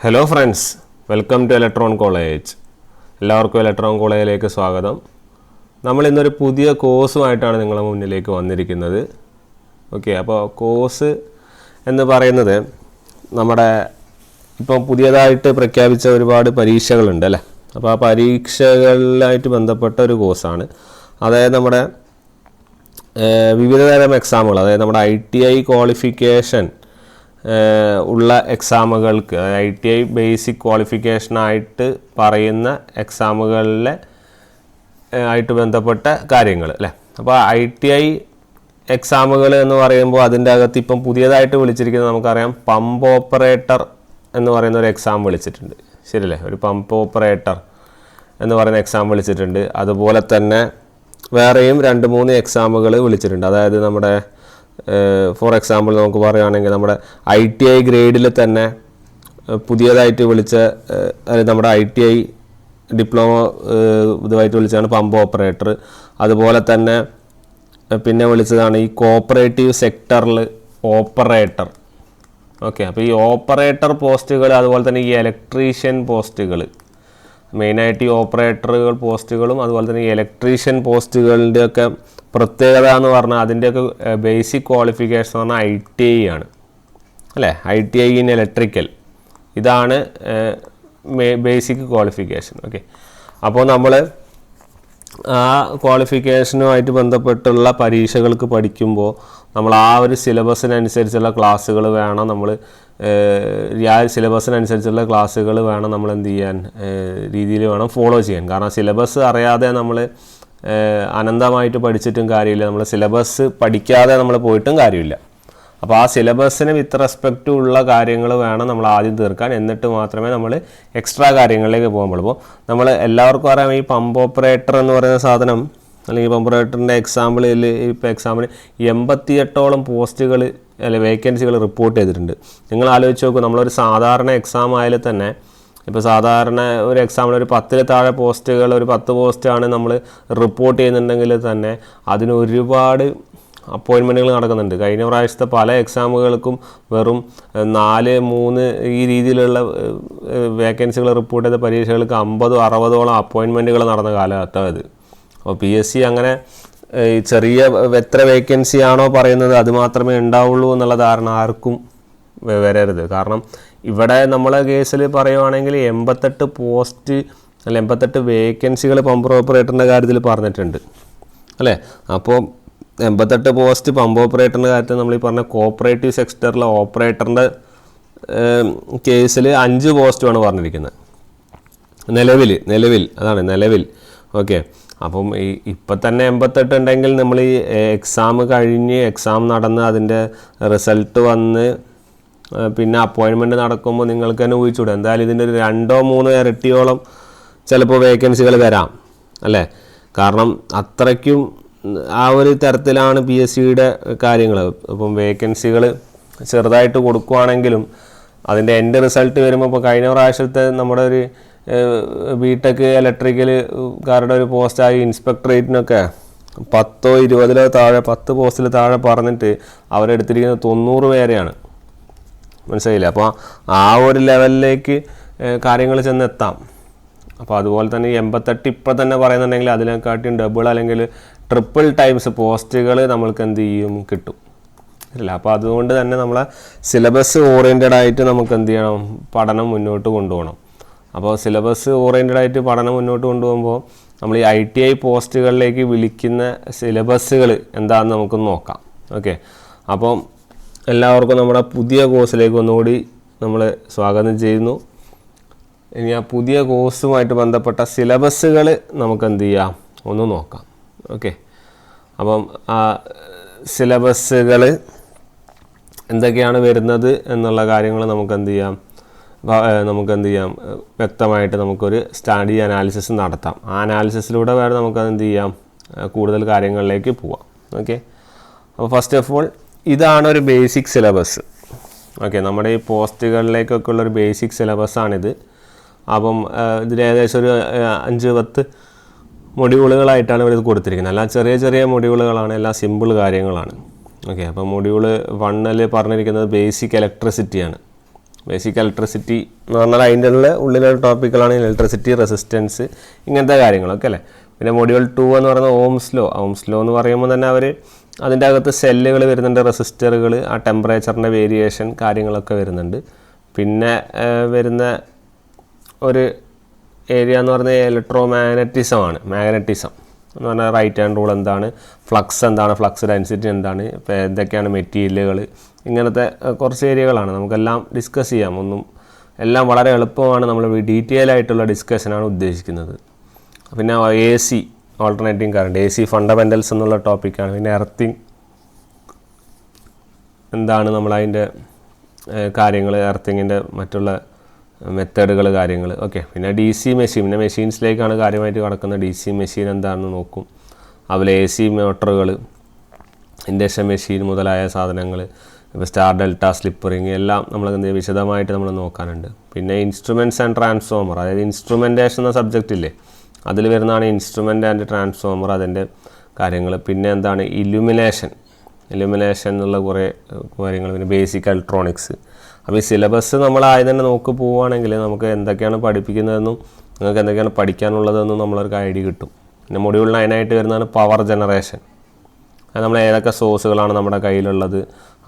Hello friends, welcome to electron college. എല്ലാവർക്കും electron കോളേജിലേക്ക് സ്വാഗതം. നമ്മൾ ഇന്നൊരു പുതിയ കോഴ്സുമായിട്ടാണ് നിങ്ങളുടെ മുന്നിലേക്ക് വന്നിരിക്കുന്നത്. ഓക്കെ, അപ്പോൾ കോഴ്സ് എന്ന് പറയുന്നത് നമ്മുടെ ഇപ്പം പുതിയതായിട്ട് പ്രഖ്യാപിച്ച ഒരുപാട് പരീക്ഷകളുണ്ട് അല്ലേ. അപ്പോൾ ആ പരീക്ഷകളിലായിട്ട് ബന്ധപ്പെട്ട ഒരു കോഴ്സാണ്. അതായത് നമ്മുടെ വിവിധ തരം എക്സാമുകൾ, അതായത് നമ്മുടെ ITI ക്വാളിഫിക്കേഷൻ ഉള്ള എക്സാമുകൾക്ക്, ITI ബേസിക് ക്വാളിഫിക്കേഷനായിട്ട് പറയുന്ന എക്സാമുകളിലെ ആയിട്ട് ബന്ധപ്പെട്ട കാര്യങ്ങൾ അല്ലേ. അപ്പോൾ ITI എക്സാമുകൾ എന്ന് പറയുമ്പോൾ അതിൻ്റെ അകത്ത് ഇപ്പം പുതിയതായിട്ട് വിളിച്ചിരിക്കുന്നത് നമുക്കറിയാം, പമ്പ് ഓപ്പറേറ്റർ എന്ന് പറയുന്ന ഒരു എക്സാം വിളിച്ചിട്ടുണ്ട്, ശരിയല്ലേ. ഒരു പമ്പ് ഓപ്പറേറ്റർ എന്ന് പറയുന്ന എക്സാം വിളിച്ചിട്ടുണ്ട്. അതുപോലെ തന്നെ വേറെയും 2-3 എക്സാമുകൾ വിളിച്ചിട്ടുണ്ട്. അതായത് നമ്മുടെ ഫോർ എക്സാമ്പിൾ നമുക്ക് പറയുകയാണെങ്കിൽ നമ്മുടെ ITI ഗ്രേഡിൽ തന്നെ പുതിയതായിട്ട് വിളിച്ച നമ്മുടെ ITI ഡിപ്ലോമ ഇതുമായിട്ട് വിളിച്ചതാണ് പമ്പ് ഓപ്പറേറ്റർ. അതുപോലെ തന്നെ പിന്നെ വിളിച്ചതാണ് ഈ കോപ്പറേറ്റീവ് സെക്ടറിൽ ഓപ്പറേറ്റർ. ഓക്കെ, അപ്പോൾ ഈ ഓപ്പറേറ്റർ പോസ്റ്റുകൾ, അതുപോലെ തന്നെ ഈ ഇലക്ട്രീഷ്യൻ പോസ്റ്റുകൾ, മെയിനായിട്ട് ഈ ഓപ്പറേറ്ററുകൾ പോസ്റ്റുകളും അതുപോലെ തന്നെ ഈ ഇലക്ട്രീഷ്യൻ പോസ്റ്റുകളുടെയൊക്കെ പ്രത്യേകത എന്ന് പറഞ്ഞാൽ അതിൻ്റെയൊക്കെ ബേസിക് ക്വാളിഫിക്കേഷൻ എന്ന് പറഞ്ഞാൽ ITI ആണ് അല്ലേ. ITI ഇൻ ഇലക്ട്രിക്കൽ, ഇതാണ് ബേസിക് ക്വാളിഫിക്കേഷൻ. ഓക്കെ, അപ്പോൾ നമ്മൾ ആ ക്വാളിഫിക്കേഷനുമായിട്ട് ബന്ധപ്പെട്ടുള്ള പരീക്ഷകൾക്ക് പഠിക്കുമ്പോൾ നമ്മൾ ആ ഒരു സിലബസിനനുസരിച്ചുള്ള ക്ലാസ്സുകൾ വേണം, നമ്മൾ ആ സിലബസിനനുസരിച്ചുള്ള ക്ലാസ്സുകൾ വേണം നമ്മൾ എന്ത് ചെയ്യാൻ, രീതിയിൽ വേണം ഫോളോ ചെയ്യാൻ. കാരണം സിലബസ് അറിയാതെ നമ്മൾ അനന്തമായിട്ട് പഠിച്ചിട്ടും കാര്യമില്ല, നമ്മൾ സിലബസ് പഠിക്കാതെ നമ്മൾ പോയിട്ടും കാര്യമില്ല. അപ്പോൾ ആ സിലബസിന് വിത്ത് റെസ്പെക്റ്റ് ഉള്ള കാര്യങ്ങൾ വേണം നമ്മൾ ആദ്യം തീർക്കാൻ, എന്നിട്ട് മാത്രമേ നമ്മൾ എക്സ്ട്രാ കാര്യങ്ങളിലേക്ക് പോകാൻ പാടുള്ളൂ. നമ്മൾ എല്ലാവർക്കും അറിയാം, ഈ പമ്പ് ഓപ്പറേറ്റർ എന്ന് പറയുന്ന സാധനം, അല്ലെങ്കിൽ പമ്പ് ഓപ്പറേറ്ററിൻ്റെ എക്സാമ്പിളിൽ ഇപ്പോൾ എക്സാമിന് 88ഓളം പോസ്റ്റുകൾ അല്ലെങ്കിൽ വേക്കൻസികൾ റിപ്പോർട്ട് ചെയ്തിട്ടുണ്ട്. നിങ്ങൾ ആലോചിച്ച് നോക്കൂ, നമ്മളൊരു സാധാരണ എക്സാം ആയാലും തന്നെ, ഇപ്പോൾ സാധാരണ ഒരു എക്സാമിൽ ഒരു 10ൽ താഴെ പോസ്റ്റുകൾ, ഒരു 10 പോസ്റ്റാണ് നമ്മൾ റിപ്പോർട്ട് ചെയ്യുന്നുണ്ടെങ്കിൽ തന്നെ അതിന് ഒരുപാട് അപ്പോയിൻമെൻറ്റുകൾ നടക്കുന്നുണ്ട്. കഴിഞ്ഞ പ്രാവശ്യത്തെ പല എക്സാമുകൾക്കും വെറും 4, 3 ഈ രീതിയിലുള്ള വേക്കൻസികൾ റിപ്പോർട്ട് ചെയ്ത പരീക്ഷകൾക്ക് 50-60ഓളം അപ്പോയിൻമെൻറ്റുകൾ നടന്ന കാലഘട്ടം ഇത്. അപ്പോൾ PSC അങ്ങനെ ചെറിയ എത്ര വേക്കൻസി ആണോ പറയുന്നത് അത് മാത്രമേ ഉണ്ടാവുള്ളൂ എന്നുള്ള ധാരണ ആർക്കും വരരുത്. കാരണം ഇവിടെ നമ്മളെ കേസിൽ പറയുവാണെങ്കിൽ 88 പോസ്റ്റ് അല്ല 88 വേക്കൻസികൾ പമ്പ് ഓപ്പറേറ്ററിൻ്റെ കാര്യത്തിൽ പറഞ്ഞിട്ടുണ്ട് അല്ലേ. അപ്പോൾ 88 പോസ്റ്റ് പമ്പ് ഓപ്പറേറ്ററിൻ്റെ കാര്യത്തിൽ നമ്മൾ ഈ പറഞ്ഞ കോപ്പറേറ്റീവ് സെക്ടറിലെ ഓപ്പറേറ്ററിൻ്റെ കേസിൽ 5 പോസ്റ്റുമാണ് പറഞ്ഞിരിക്കുന്നത് നിലവിൽ അതാണ് നിലവിൽ. ഓക്കെ, അപ്പം ഇപ്പം തന്നെ 88 ഉണ്ടെങ്കിൽ നമ്മൾ ഈ എക്സാം കഴിഞ്ഞ് എക്സാം നടന്ന് അതിൻ്റെ റിസൾട്ട് വന്ന് പിന്നെ അപ്പോയിൻമെൻറ്റ് നടക്കുമ്പോൾ നിങ്ങൾക്ക് തന്നെ ഊഹിച്ചൂടെ, എന്തായാലും ഇതിൻ്റെ ഒരു 2-3 ഇരട്ടിയോളം ചിലപ്പോൾ വേക്കൻസികൾ വരാം അല്ലേ. കാരണം അത്രയ്ക്കും ആ ഒരു തരത്തിലാണ് PSCയുടെ കാര്യങ്ങൾ. അപ്പം വേക്കൻസികൾ ചെറുതായിട്ട് കൊടുക്കുകയാണെങ്കിലും അതിൻ്റെ എൻഡ് റിസൾട്ട് വരുമ്പോൾ, ഇപ്പോൾ കഴിഞ്ഞ പ്രാവശ്യത്തെ നമ്മുടെ ഒരു BTech ഇലക്ട്രിക്കലുകാരുടെ ഒരു പോസ്റ്റായി ഇൻസ്പെക്ടറേറ്റിനൊക്കെ 10-20 താഴെ 10 പോസ്റ്റിൽ താഴെ പറഞ്ഞിട്ട് അവരെടുത്തിരിക്കുന്നത് 90 പേരെയാണ്. മനസ്സിലായില്ലേ. അപ്പോൾ ആ ഒരു ലെവലിലേക്ക് കാര്യങ്ങൾ ചെന്നെത്താം. അപ്പോൾ അതുപോലെ തന്നെ 88 ഇപ്പം തന്നെ പറയുന്നുണ്ടെങ്കിൽ അതിനെക്കാട്ടിയും ഡബിൾ അല്ലെങ്കിൽ ട്രിപ്പിൾ ടൈംസ് പോസ്റ്റുകൾ നമ്മൾക്ക് എന്ത് ചെയ്യും, കിട്ടും ഇല്ല. അപ്പോൾ അതുകൊണ്ട് തന്നെ നമ്മളെ സിലബസ് ഓറിയൻറ്റഡ് ആയിട്ട് നമുക്ക് എന്ത് ചെയ്യണം, പഠനം മുന്നോട്ട് കൊണ്ടുപോകണം. അപ്പോൾ സിലബസ് ഓറിയൻറ്റഡ് ആയിട്ട് പഠനം മുന്നോട്ട് കൊണ്ടുപോകുമ്പോൾ നമ്മൾ ഈ ITI പോസ്റ്റുകളിലേക്ക് വിളിക്കുന്ന സിലബസുകൾ എന്താണെന്ന് നമുക്ക് നോക്കാം. ഓക്കെ, അപ്പം എല്ലാവർക്കും നമ്മുടെ പുതിയ കോഴ്സിലേക്ക് ഒന്നുകൂടി നമ്മൾ സ്വാഗതം ചെയ്യുന്നു. ഇനി ആ പുതിയ കോഴ്സുമായിട്ട് ബന്ധപ്പെട്ട സിലബസുകൾ നമുക്ക് എന്ത് ചെയ്യാം, ഒന്ന് നോക്കാം. ഓക്കെ, അപ്പം ആ സിലബസുകൾ എന്തൊക്കെയാണ് വരുന്നത് എന്നുള്ള കാര്യങ്ങൾ നമുക്ക് എന്ത് ചെയ്യാം വ്യക്തമായിട്ട് നമുക്കൊരു സ്റ്റഡി അനാലിസിസ് നടത്താം. ആ അനാലിസിസിലൂടെ വേറെ നമുക്കത് എന്ത് ചെയ്യാം, കൂടുതൽ കാര്യങ്ങളിലേക്ക് പോവാം. ഓക്കെ, അപ്പോൾ ഫസ്റ്റ് ഓഫ് ഓൾ ഇതാണ് ഒരു ബേസിക് സിലബസ്. ഓക്കെ, നമ്മുടെ ഈ പോസ്റ്റുകളിലേക്കൊക്കെ ഉള്ളൊരു ബേസിക് സിലബസാണിത്. അപ്പം ഇതിൽ ഏകദേശം ഒരു 5-10 മൊഡ്യൂളുകളായിട്ടാണ് ഇവിടെ കൊടുത്തിരിക്കുന്നത്. എല്ലാം ചെറിയ ചെറിയ മൊഡ്യൂളുകളാണ്, എല്ലാം സിമ്പിൾ കാര്യങ്ങളാണ്. ഓക്കെ, അപ്പോൾ മൊഡ്യൂൾ 1 പറഞ്ഞിരിക്കുന്നത് ബേസിക് ഇലക്ട്രിസിറ്റിയാണ്. ബേസിക് ഇലക്ട്രിസിറ്റി എന്ന് പറഞ്ഞാൽ അതിൻ്റെ ഉള്ളിലുള്ള ടോപ്പിക്കുകളാണ് ഇലക്ട്രിസിറ്റി, റെസിസ്റ്റൻസ്, ഇങ്ങനത്തെ കാര്യങ്ങളൊക്കെ അല്ലേ. പിന്നെ മൊഡ്യൂൾ 2 എന്ന് പറയുന്നത് ഓംസ് ലോ എന്ന് പറയുമ്പോൾ തന്നെ അവർ അതിൻ്റെ അകത്ത് സെല്ലുകൾ വരുന്നുണ്ട്, റെസിസ്റ്ററുകൾ, ആ ടെമ്പറേച്ചറിൻ്റെ വേരിയേഷൻ കാര്യങ്ങളൊക്കെ വരുന്നുണ്ട്. പിന്നെ വരുന്ന ഒരു ഏരിയ എന്ന് പറയുന്നത് ഇലക്ട്രോ മാഗ്നറ്റിസം എന്ന് പറഞ്ഞാൽ റൈറ്റ് ഹാൻഡ് റൂൾ എന്താണ്, ഫ്ലക്സ് എന്താണ്, ഫ്ലക്സ് ഡെൻസിറ്റി എന്താണ്, ഇപ്പോൾ എന്തൊക്കെയാണ് മെറ്റീരിയലുകൾ, ഇങ്ങനത്തെ കുറച്ച് ഏരിയകളാണ്. നമുക്കെല്ലാം ഡിസ്കസ് ചെയ്യാം. എല്ലാം വളരെ എളുപ്പമാണ്. നമ്മൾ ഡീറ്റെയിൽ ആയിട്ടുള്ള ഡിസ്കഷനാണ് ഉദ്ദേശിക്കുന്നത്. പിന്നെ AC ഓൾട്ടർനേറ്റിംഗ് കറണ്ട്, AC ഫണ്ടമെൻ്റൽസ് എന്നുള്ള ടോപ്പിക്കാണ്. പിന്നെ എർത്തിങ് എന്താണ്, നമ്മളതിൻ്റെ കാര്യങ്ങൾ, എർത്തിങ്ങിൻ്റെ മറ്റുള്ള മെത്തേഡുകൾ, കാര്യങ്ങൾ. ഓക്കെ. പിന്നെ DC മെഷീൻ, പിന്നെ മെഷീൻസിലേക്കാണ് കാര്യമായിട്ട് കിടക്കുന്നത്. DC മെഷീൻ എന്താണെന്ന് നോക്കും. അതുപോലെ AC മോട്ടറുകൾ, ഇൻഡക്ഷൻ മെഷീൻ മുതലായ സാധനങ്ങൾ, ഇപ്പോൾ സ്റ്റാർ ഡെൽറ്റ, സ്ലിപ്പ് റിങ് എല്ലാം നമ്മൾ വിശദമായിട്ട് നമ്മൾ നോക്കാനുണ്ട്. പിന്നെ ഇൻസ്ട്രുമെൻറ്റ്സ് ആൻഡ് ട്രാൻസ്ഫോമർ, അതായത് ഇൻസ്ട്രുമെൻറ്റേഷൻ എന്ന സബ്ജക്റ്റ് ഇല്ലേ, അതിൽ വരുന്നതാണ് ഇൻസ്ട്രുമെൻ്റ് ആൻഡ് ട്രാൻസ്ഫോമർ, അതിൻ്റെ കാര്യങ്ങൾ. പിന്നെ എന്താണ് ഇലുമിനേഷൻ എന്നുള്ള കുറേ കാര്യങ്ങൾ. പിന്നെ ബേസിക് ഇലക്ട്രോണിക്സ്. അപ്പോൾ ഈ സിലബസ് നമ്മൾ ആദ്യം തന്നെ നോക്കി പോവുകയാണെങ്കിൽ നമുക്ക് എന്തൊക്കെയാണ് പഠിപ്പിക്കുന്നതെന്നും നിങ്ങൾക്ക് എന്തൊക്കെയാണ് പഠിക്കാനുള്ളതെന്നും നമ്മളൊരു ഐഡിയ കിട്ടും. പിന്നെ മൊഡ്യൂൾ 9 ആയിട്ട് വരുന്നതാണ് പവർ ജനറേഷൻ. അത് നമ്മൾ ഏതൊക്കെ സോഴ്സുകളാണ് നമ്മുടെ കയ്യിലുള്ളത്,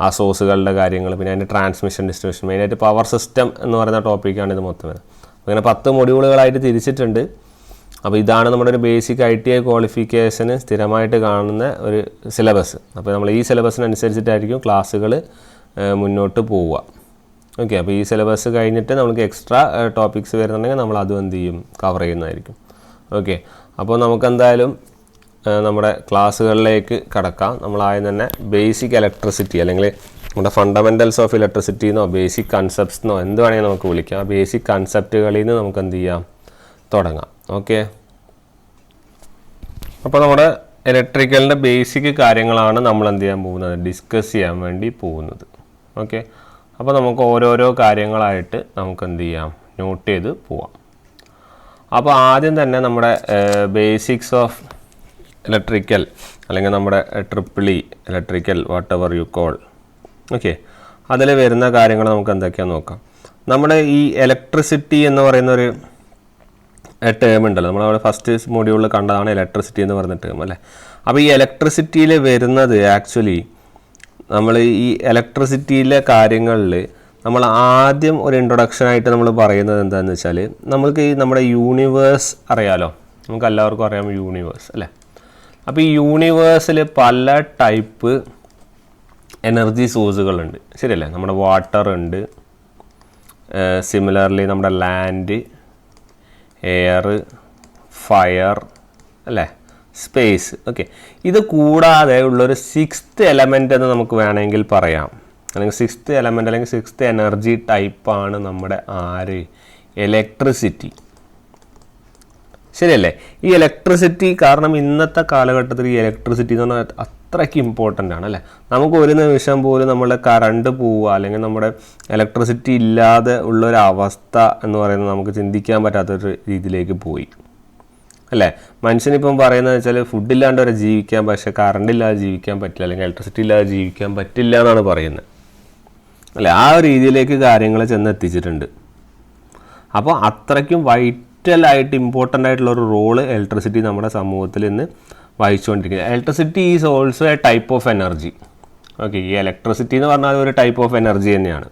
ആ സോഴ്സുകളുടെ കാര്യങ്ങൾ. പിന്നെ അതിൻ്റെ ട്രാൻസ്മിഷൻ, ഡിസ്ട്രിബ്യൂഷൻ, മെയിനായിട്ട് പവർ സിസ്റ്റം എന്ന് പറയുന്ന ടോപ്പിക്കാണ് ഇത് മൊത്തം. അങ്ങനെ 10 മൊഡ്യൂളുകളായിട്ട് തിരിച്ചിട്ടുണ്ട്. അപ്പോൾ ഇതാണ് നമ്മുടെ ഒരു ബേസിക് ITI ക്വാളിഫിക്കേഷന് സ്ഥിരമായിട്ട് കാണുന്ന ഒരു സിലബസ്. അപ്പോൾ നമ്മൾ ഈ സിലബസിനനുസരിച്ചിട്ടായിരിക്കും ക്ലാസ്സുകൾ മുന്നോട്ട് പോവുക. ഓക്കെ. അപ്പോൾ ഈ സിലബസ് കഴിഞ്ഞിട്ട് നമുക്ക് എക്സ്ട്രാ ടോപ്പിക്സ് വരുന്നുണ്ടെങ്കിൽ നമ്മൾ അതും എന്ത് ചെയ്യും, കവർ ചെയ്യുന്നതായിരിക്കും. ഓക്കെ. അപ്പോൾ നമുക്കെന്തായാലും നമ്മുടെ ക്ലാസ്സുകളിലേക്ക് കടക്കാം. നമ്മളാദ്യം തന്നെ ബേസിക് ഇലക്ട്രിസിറ്റി, അല്ലെങ്കിൽ നമ്മുടെ ഫണ്ടമെൻ്റൽസ് ഓഫ് ഇലക്ട്രിസിറ്റി എന്നോ ബേസിക് കൺസെപ്റ്റ്സ് എന്നോ എന്ത് വേണമെങ്കിൽ നമുക്ക് വിളിക്കാം. ആ ബേസിക് കൺസെപ്റ്റുകളിൽ നിന്ന് നമുക്ക് എന്ത് ചെയ്യാം, തുടങ്ങാം. ഓക്കെ. അപ്പോൾ നമ്മുടെ ഇലക്ട്രിക്കലിൻ്റെ ബേസിക് കാര്യങ്ങളാണ് നമ്മൾ എന്ത് ചെയ്യാൻ പോകുന്നത്, ഡിസ്കസ് ചെയ്യാൻ വേണ്ടി പോകുന്നത്. ഓക്കെ. അപ്പോൾ നമുക്ക് ഓരോരോ കാര്യങ്ങളായിട്ട് നമുക്ക് എന്ത് ചെയ്യാം, നോട്ട് ചെയ്ത് പോവാം. അപ്പോൾ ആദ്യം തന്നെ നമ്മുടെ ബേസിക്സ് ഓഫ് ഇലക്ട്രിക്കൽ, അല്ലെങ്കിൽ നമ്മുടെ EEE electrical what ever you call. Okay. അതിൽ വരുന്ന കാര്യങ്ങൾ നമുക്ക് എന്തൊക്കെയാണെന്ന് നോക്കാം. നമ്മുടെ ഈ ഇലക്ട്രിസിറ്റി എന്ന് പറയുന്നൊരു ടേം ഉണ്ടല്ലോ, നമ്മളവിടെ ഫസ്റ്റ് മൊഡ്യൂളിൽ കണ്ടതാണ് ഇലക്ട്രിസിറ്റി എന്ന് പറയുന്ന ടേം അല്ലേ. അപ്പോൾ ഈ ഇലക്ട്രിസിറ്റിയിൽ വരുന്നത് ആക്ച്വലി നമ്മൾ ഈ ഇലക്ട്രിസിറ്റിയിലെ കാര്യങ്ങളിൽ നമ്മൾ ആദ്യം ഒരു ഇൻട്രൊഡക്ഷനായിട്ട് നമ്മൾ പറയുന്നത് എന്താണെന്ന് വെച്ചാൽ, നമുക്ക് ഈ നമ്മുടെ യൂണിവേഴ്സ് അറിയാലോ, നമുക്ക് എല്ലാവർക്കും അറിയാം യൂണിവേഴ്സ് അല്ലേ. അപ്പോൾ ഈ യൂണിവേഴ്സിൽ പല ടൈപ്പ് എനർജി സോഴ്സുകളുണ്ട്, ശരിയല്ലേ. നമ്മുടെ വാട്ടർ ഉണ്ട്, സിമിലർലി നമ്മുടെ ലാൻഡ്, എയർ, ഫയർ അല്ലേ, സ്പേസ്. ഓക്കെ. ഇത് കൂടാതെ ഉള്ളൊരു 6th എലമെൻ്റ് എന്ന് നമുക്ക് വേണമെങ്കിൽ പറയാം, അല്ലെങ്കിൽ 6th എലമെൻ്റ് അല്ലെങ്കിൽ 6th എനർജി ടൈപ്പാണ് നമ്മുടെ ഇലക്ട്രിസിറ്റി. ശരിയല്ലേ. ഈ ഇലക്ട്രിസിറ്റി കാരണം ഇന്നത്തെ കാലഘട്ടത്തിൽ ഈ ഇലക്ട്രിസിറ്റി എന്ന് പറഞ്ഞാൽ അത്രയ്ക്ക് ഇമ്പോർട്ടൻ്റ് ആണ് അല്ലേ. നമുക്ക് ഒരു നിമിഷം പോലും നമ്മുടെ കറണ്ട് പോവുക, അല്ലെങ്കിൽ നമ്മുടെ ഇലക്ട്രിസിറ്റി ഇല്ലാതെ ഉള്ളൊരവസ്ഥ എന്ന് പറയുന്നത് നമുക്ക് ചിന്തിക്കാൻ പറ്റാത്തൊരു രീതിയിലേക്ക് പോയി അല്ലേ. മനുഷ്യനിപ്പം പറയുന്നത് വെച്ചാൽ ഫുഡില്ലാണ്ട് വരെ ജീവിക്കാം, പക്ഷേ കറണ്ട് ഇല്ലാതെ ജീവിക്കാൻ പറ്റില്ല, അല്ലെങ്കിൽ ഇലക്ട്രിസിറ്റി ഇല്ലാതെ ജീവിക്കാൻ പറ്റില്ല എന്നാണ് പറയുന്നത് അല്ലേ. ആ ഒരു രീതിയിലേക്ക് കാര്യങ്ങൾ ചെന്നെത്തിച്ചിട്ടുണ്ട്. അപ്പോൾ അത്രയ്ക്കും വൈറ്റലായിട്ട് ഇമ്പോർട്ടൻ്റ് ആയിട്ടുള്ളൊരു റോള് ഇലക്ട്രിസിറ്റി നമ്മുടെ സമൂഹത്തിൽ ഇന്ന് വഹിച്ചുകൊണ്ടിരിക്കുന്നത്. Electricity is also a type of energy. Okay. ഈ ഇലക്ട്രിസിറ്റി എന്ന് പറഞ്ഞാൽ ഒരു ടൈപ്പ് ഓഫ് എനർജി തന്നെയാണ്.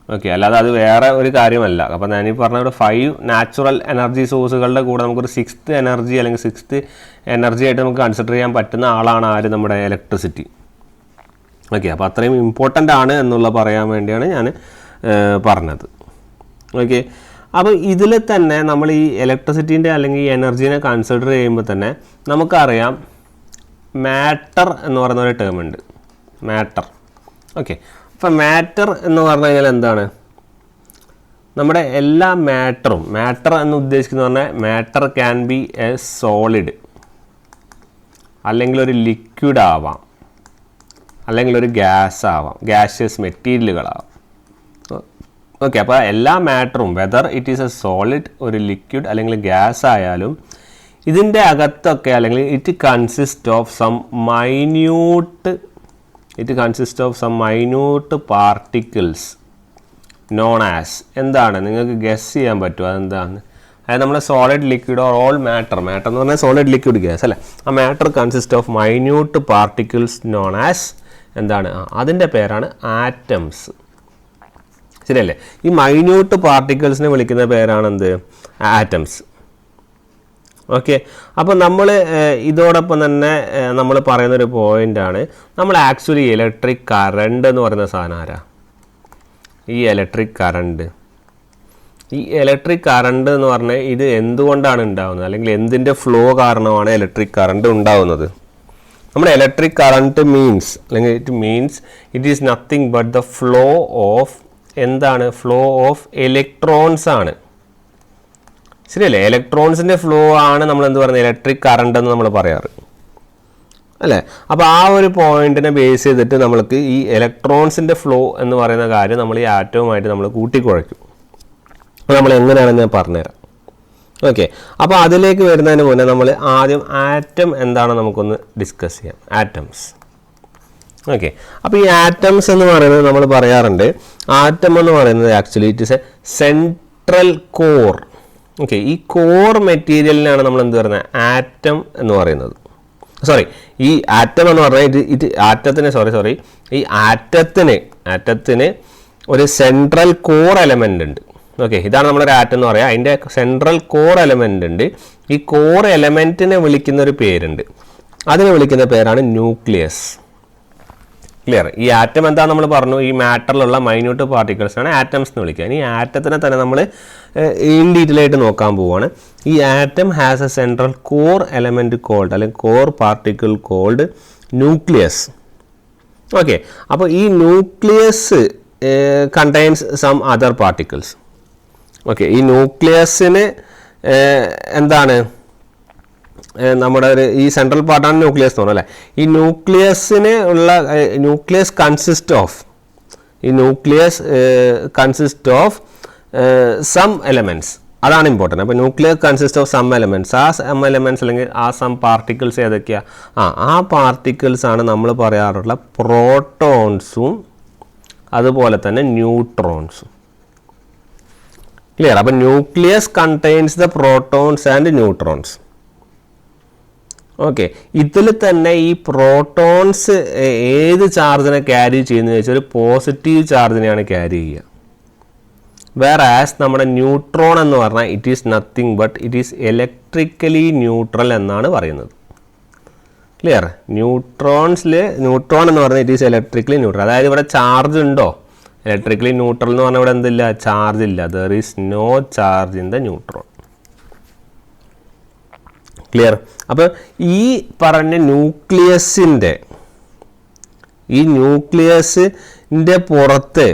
ഓക്കെ. അല്ലാതെ അത് വേറെ ഒരു കാര്യമല്ല. അപ്പോൾ ഞാനീ പറഞ്ഞ ഒരു 5 നാച്ചുറൽ എനർജി സോഴ്സുകളുടെ കൂടെ നമുക്കൊരു 6th എനർജി അല്ലെങ്കിൽ 6th എനർജി ആയിട്ട് നമുക്ക് കൺസിഡർ ചെയ്യാൻ പറ്റുന്ന ആളാണ് ആര്, നമ്മുടെ ഇലക്ട്രിസിറ്റി. ഓക്കെ. അപ്പോൾ അത്രയും ഇമ്പോർട്ടൻ്റ് ആണ് എന്നുള്ള പറയാൻ വേണ്ടിയാണ് ഞാൻ പറഞ്ഞത്. ഓക്കെ. അപ്പോൾ ഇതിൽ തന്നെ നമ്മൾ ഈ ഇലക്ട്രിസിറ്റീൻ്റെ അല്ലെങ്കിൽ ഈ എനർജീനെ കൺസിഡർ ചെയ്യുമ്പോൾ തന്നെ നമുക്കറിയാം മാറ്റർ എന്ന് പറയുന്ന ഒരു ടേം ഉണ്ട്, മാറ്റർ. ഓക്കെ. അപ്പോൾ മാറ്റർ എന്ന് പറഞ്ഞു കഴിഞ്ഞാൽ എന്താണ്, നമ്മുടെ എല്ലാ മാറ്ററും, മാറ്റർ എന്ന് ഉദ്ദേശിക്കുന്നത് പറഞ്ഞാൽ matter can be A solid, അല്ലെങ്കിൽ ഒരു ലിക്വിഡ് ആവാം, അല്ലെങ്കിൽ ഒരു ഗ്യാസ് ആവാം, ഗ്യാഷ്യസ് മെറ്റീരിയലുകളാവാം. ഓക്കെ. അപ്പോൾ എല്ലാ മാറ്ററും whether it is a solid, ഒരു ലിക്വിഡ് അല്ലെങ്കിൽ ഗ്യാസ് ആയാലും ഇതിൻ്റെ അകത്തൊക്കെ അല്ലെങ്കിൽ it consist of some minute particles known as എന്താണ് നിങ്ങൾക്ക് ഗസ് ചെയ്യാൻ പറ്റുമോ അതെന്താണ്? അതായത് നമ്മൾ solid liquid or all matter എന്ന് പറഞ്ഞാൽ സോളിഡ് ലിക്വിഡ് ഗ്യാസ് അല്ലേ, ആ matter consist of minute particles known as എന്താണ്? അതിൻ്റെ പേരാണ് ആറ്റംസ്. ശരിയല്ലേ? ഈ മൈന്യൂട്ട് പാർട്ടിക്കിൾസിനെ വിളിക്കുന്ന പേരാണ് എന്ത്? ആറ്റംസ്. ഓക്കെ, അപ്പോൾ നമ്മൾ ഇതോടൊപ്പം തന്നെ നമ്മൾ പറയുന്നൊരു പോയിൻ്റാണ്, നമ്മൾ ആക്ച്വലി ഇലക്ട്രിക് കറണ്ട് എന്ന് പറയുന്ന സാധനം ആരാ? ഈ ഇലക്ട്രിക് കറണ്ട് എന്ന് പറഞ്ഞാൽ ഇത് എന്തുകൊണ്ടാണ് ഉണ്ടാകുന്നത്, അല്ലെങ്കിൽ എന്തിൻ്റെ ഫ്ലോ കാരണമാണ് ഇലക്ട്രിക് കറണ്ട് ഉണ്ടാകുന്നത്? നമ്മുടെ ഇലക്ട്രിക് കറണ്ട് മീൻസ് അല്ലെങ്കിൽ it is nothing but the flow of എന്താണ്? ഫ്ലോ ഓഫ് ഇലക്ട്രോൺസ് ആണ്. ശരിയല്ലേ? ഇലക്ട്രോൺസിൻ്റെ ഫ്ലോ ആണ് നമ്മൾ എന്ത് പറയുന്നത്? ഇലക്ട്രിക് കറണ്ട് എന്ന് നമ്മൾ പറയാറ് അല്ലേ? അപ്പോൾ ആ ഒരു പോയിന്റിനെ ബേസ് ചെയ്തിട്ട് നമ്മൾക്ക് ഈ ഇലക്ട്രോൺസിൻ്റെ ഫ്ലോ എന്ന് പറയുന്ന കാര്യം നമ്മൾ ഈ ആറ്റവുമായിട്ട് നമ്മൾ കൂട്ടിക്കുഴയ്ക്കും. അപ്പോൾ നമ്മൾ എങ്ങനെയാണെന്ന് ഞാൻ പറഞ്ഞുതരാം. ഓക്കെ, അപ്പോൾ അതിലേക്ക് വരുന്നതിന് മുന്നേ നമ്മൾ ആദ്യം ആറ്റം എന്താണെന്ന് നമുക്കൊന്ന് ഡിസ്കസ് ചെയ്യാം. ആറ്റംസ്. ഓക്കെ, അപ്പോൾ ഈ ആറ്റംസ് എന്ന് പറയുന്നത് നമ്മൾ പറയാറുണ്ട്, ആറ്റം എന്ന് പറയുന്നത് actually it is A central core. Okay, ഈ കോർ മെറ്റീരിയലിനാണ് നമ്മൾ എന്ത് പറയുന്നത്? ആറ്റം എന്ന് പറയുന്നത്. ഈ ആറ്റം എന്ന് പറഞ്ഞാൽ ഈ ആറ്റത്തിന് ഒരു സെൻട്രൽ കോർ എലമെൻ്റ് ഉണ്ട്. ഓക്കെ, ഇതാണ് നമ്മളൊരു ആറ്റം എന്ന് പറയുക. അതിൻ്റെ സെൻട്രൽ കോർ എലമെൻ്റ് ഉണ്ട്. ഈ കോർ എലമെൻറ്റിനെ വിളിക്കുന്ന ഒരു പേരുണ്ട്, അതിനെ വിളിക്കുന്ന പേരാണ് ന്യൂക്ലിയസ്. ക്ലിയർ? ഈ ആറ്റം എന്താ നമ്മൾ പറഞ്ഞു? ഈ മാറ്ററിലുള്ള മൈന്യൂട്ട് പാർട്ടിക്കിൾസാണ് ആറ്റംസ് എന്ന് വിളിക്കുക. ഈ ആറ്റത്തിനെ തന്നെ നമ്മൾ ഇൻ ഡീറ്റെയിൽ ആയിട്ട് നോക്കാൻ പോവുകയാണ്. ഈ atom has a central core element called, അല്ലെങ്കിൽ core particle called nucleus. Okay, അപ്പോൾ ഈ nucleus contains some other particles. Okay, ഈ ന്യൂക്ലിയസിന് എന്താണ്? നമ്മുടെ ഈ സെൻട്രൽ പാർട്ടാണ് ന്യൂക്ലിയസ് എന്ന് പറഞ്ഞത് അല്ലേ? ഈ ന്യൂക്ലിയസിന് ഉള്ള nucleus consist of some elements. അതാണ് ഇമ്പോർട്ടൻറ്റ്. അപ്പോൾ nucleus consist of some elements. ആ സം എലമെൻറ്റ്സ് അല്ലെങ്കിൽ ആ സം പാർട്ടിക്കിൾസ് ഏതൊക്കെയാണ്? ആ പാർട്ടിക്കിൾസ് ആണ് നമ്മൾ പറയാറുള്ള പ്രോട്ടോൺസും അതുപോലെ തന്നെ ന്യൂട്രോൺസും. ക്ലിയർ? അപ്പോൾ nucleus contains the protons and neutrons. Okay, ഇതിൽ തന്നെ ഈ പ്രോട്ടോൺസ് ഏത് ചാർജിനെ ക്യാരി ചെയ്യുന്നത് വെച്ചാൽ ഒരു പോസിറ്റീവ് ചാർജിനെയാണ് ക്യാരി ചെയ്യുക. വേറാസ് നമ്മുടെ ന്യൂട്രോൺ എന്ന് പറഞ്ഞാൽ it is nothing but it is electrically neutral എന്നാണ് പറയുന്നത്. ക്ലിയർ? ന്യൂട്രോൺ എന്ന് പറഞ്ഞാൽ ഇറ്റ് ഈസ് ഇലക്ട്രിക്കലി ന്യൂട്രൽ. അതായത് ഇവിടെ ചാർജ് ഉണ്ടോ? ഇലക്ട്രിക്കലി ന്യൂട്രൽ എന്ന് പറഞ്ഞാൽ ഇവിടെ എന്തില്ല? ചാർജ് ഇല്ല. There is no charge in the neutron. Clear? അപ്പോൾ ഈ പറഞ്ഞ ന്യൂക്ലിയസിൻ്റെ പുറത്ത്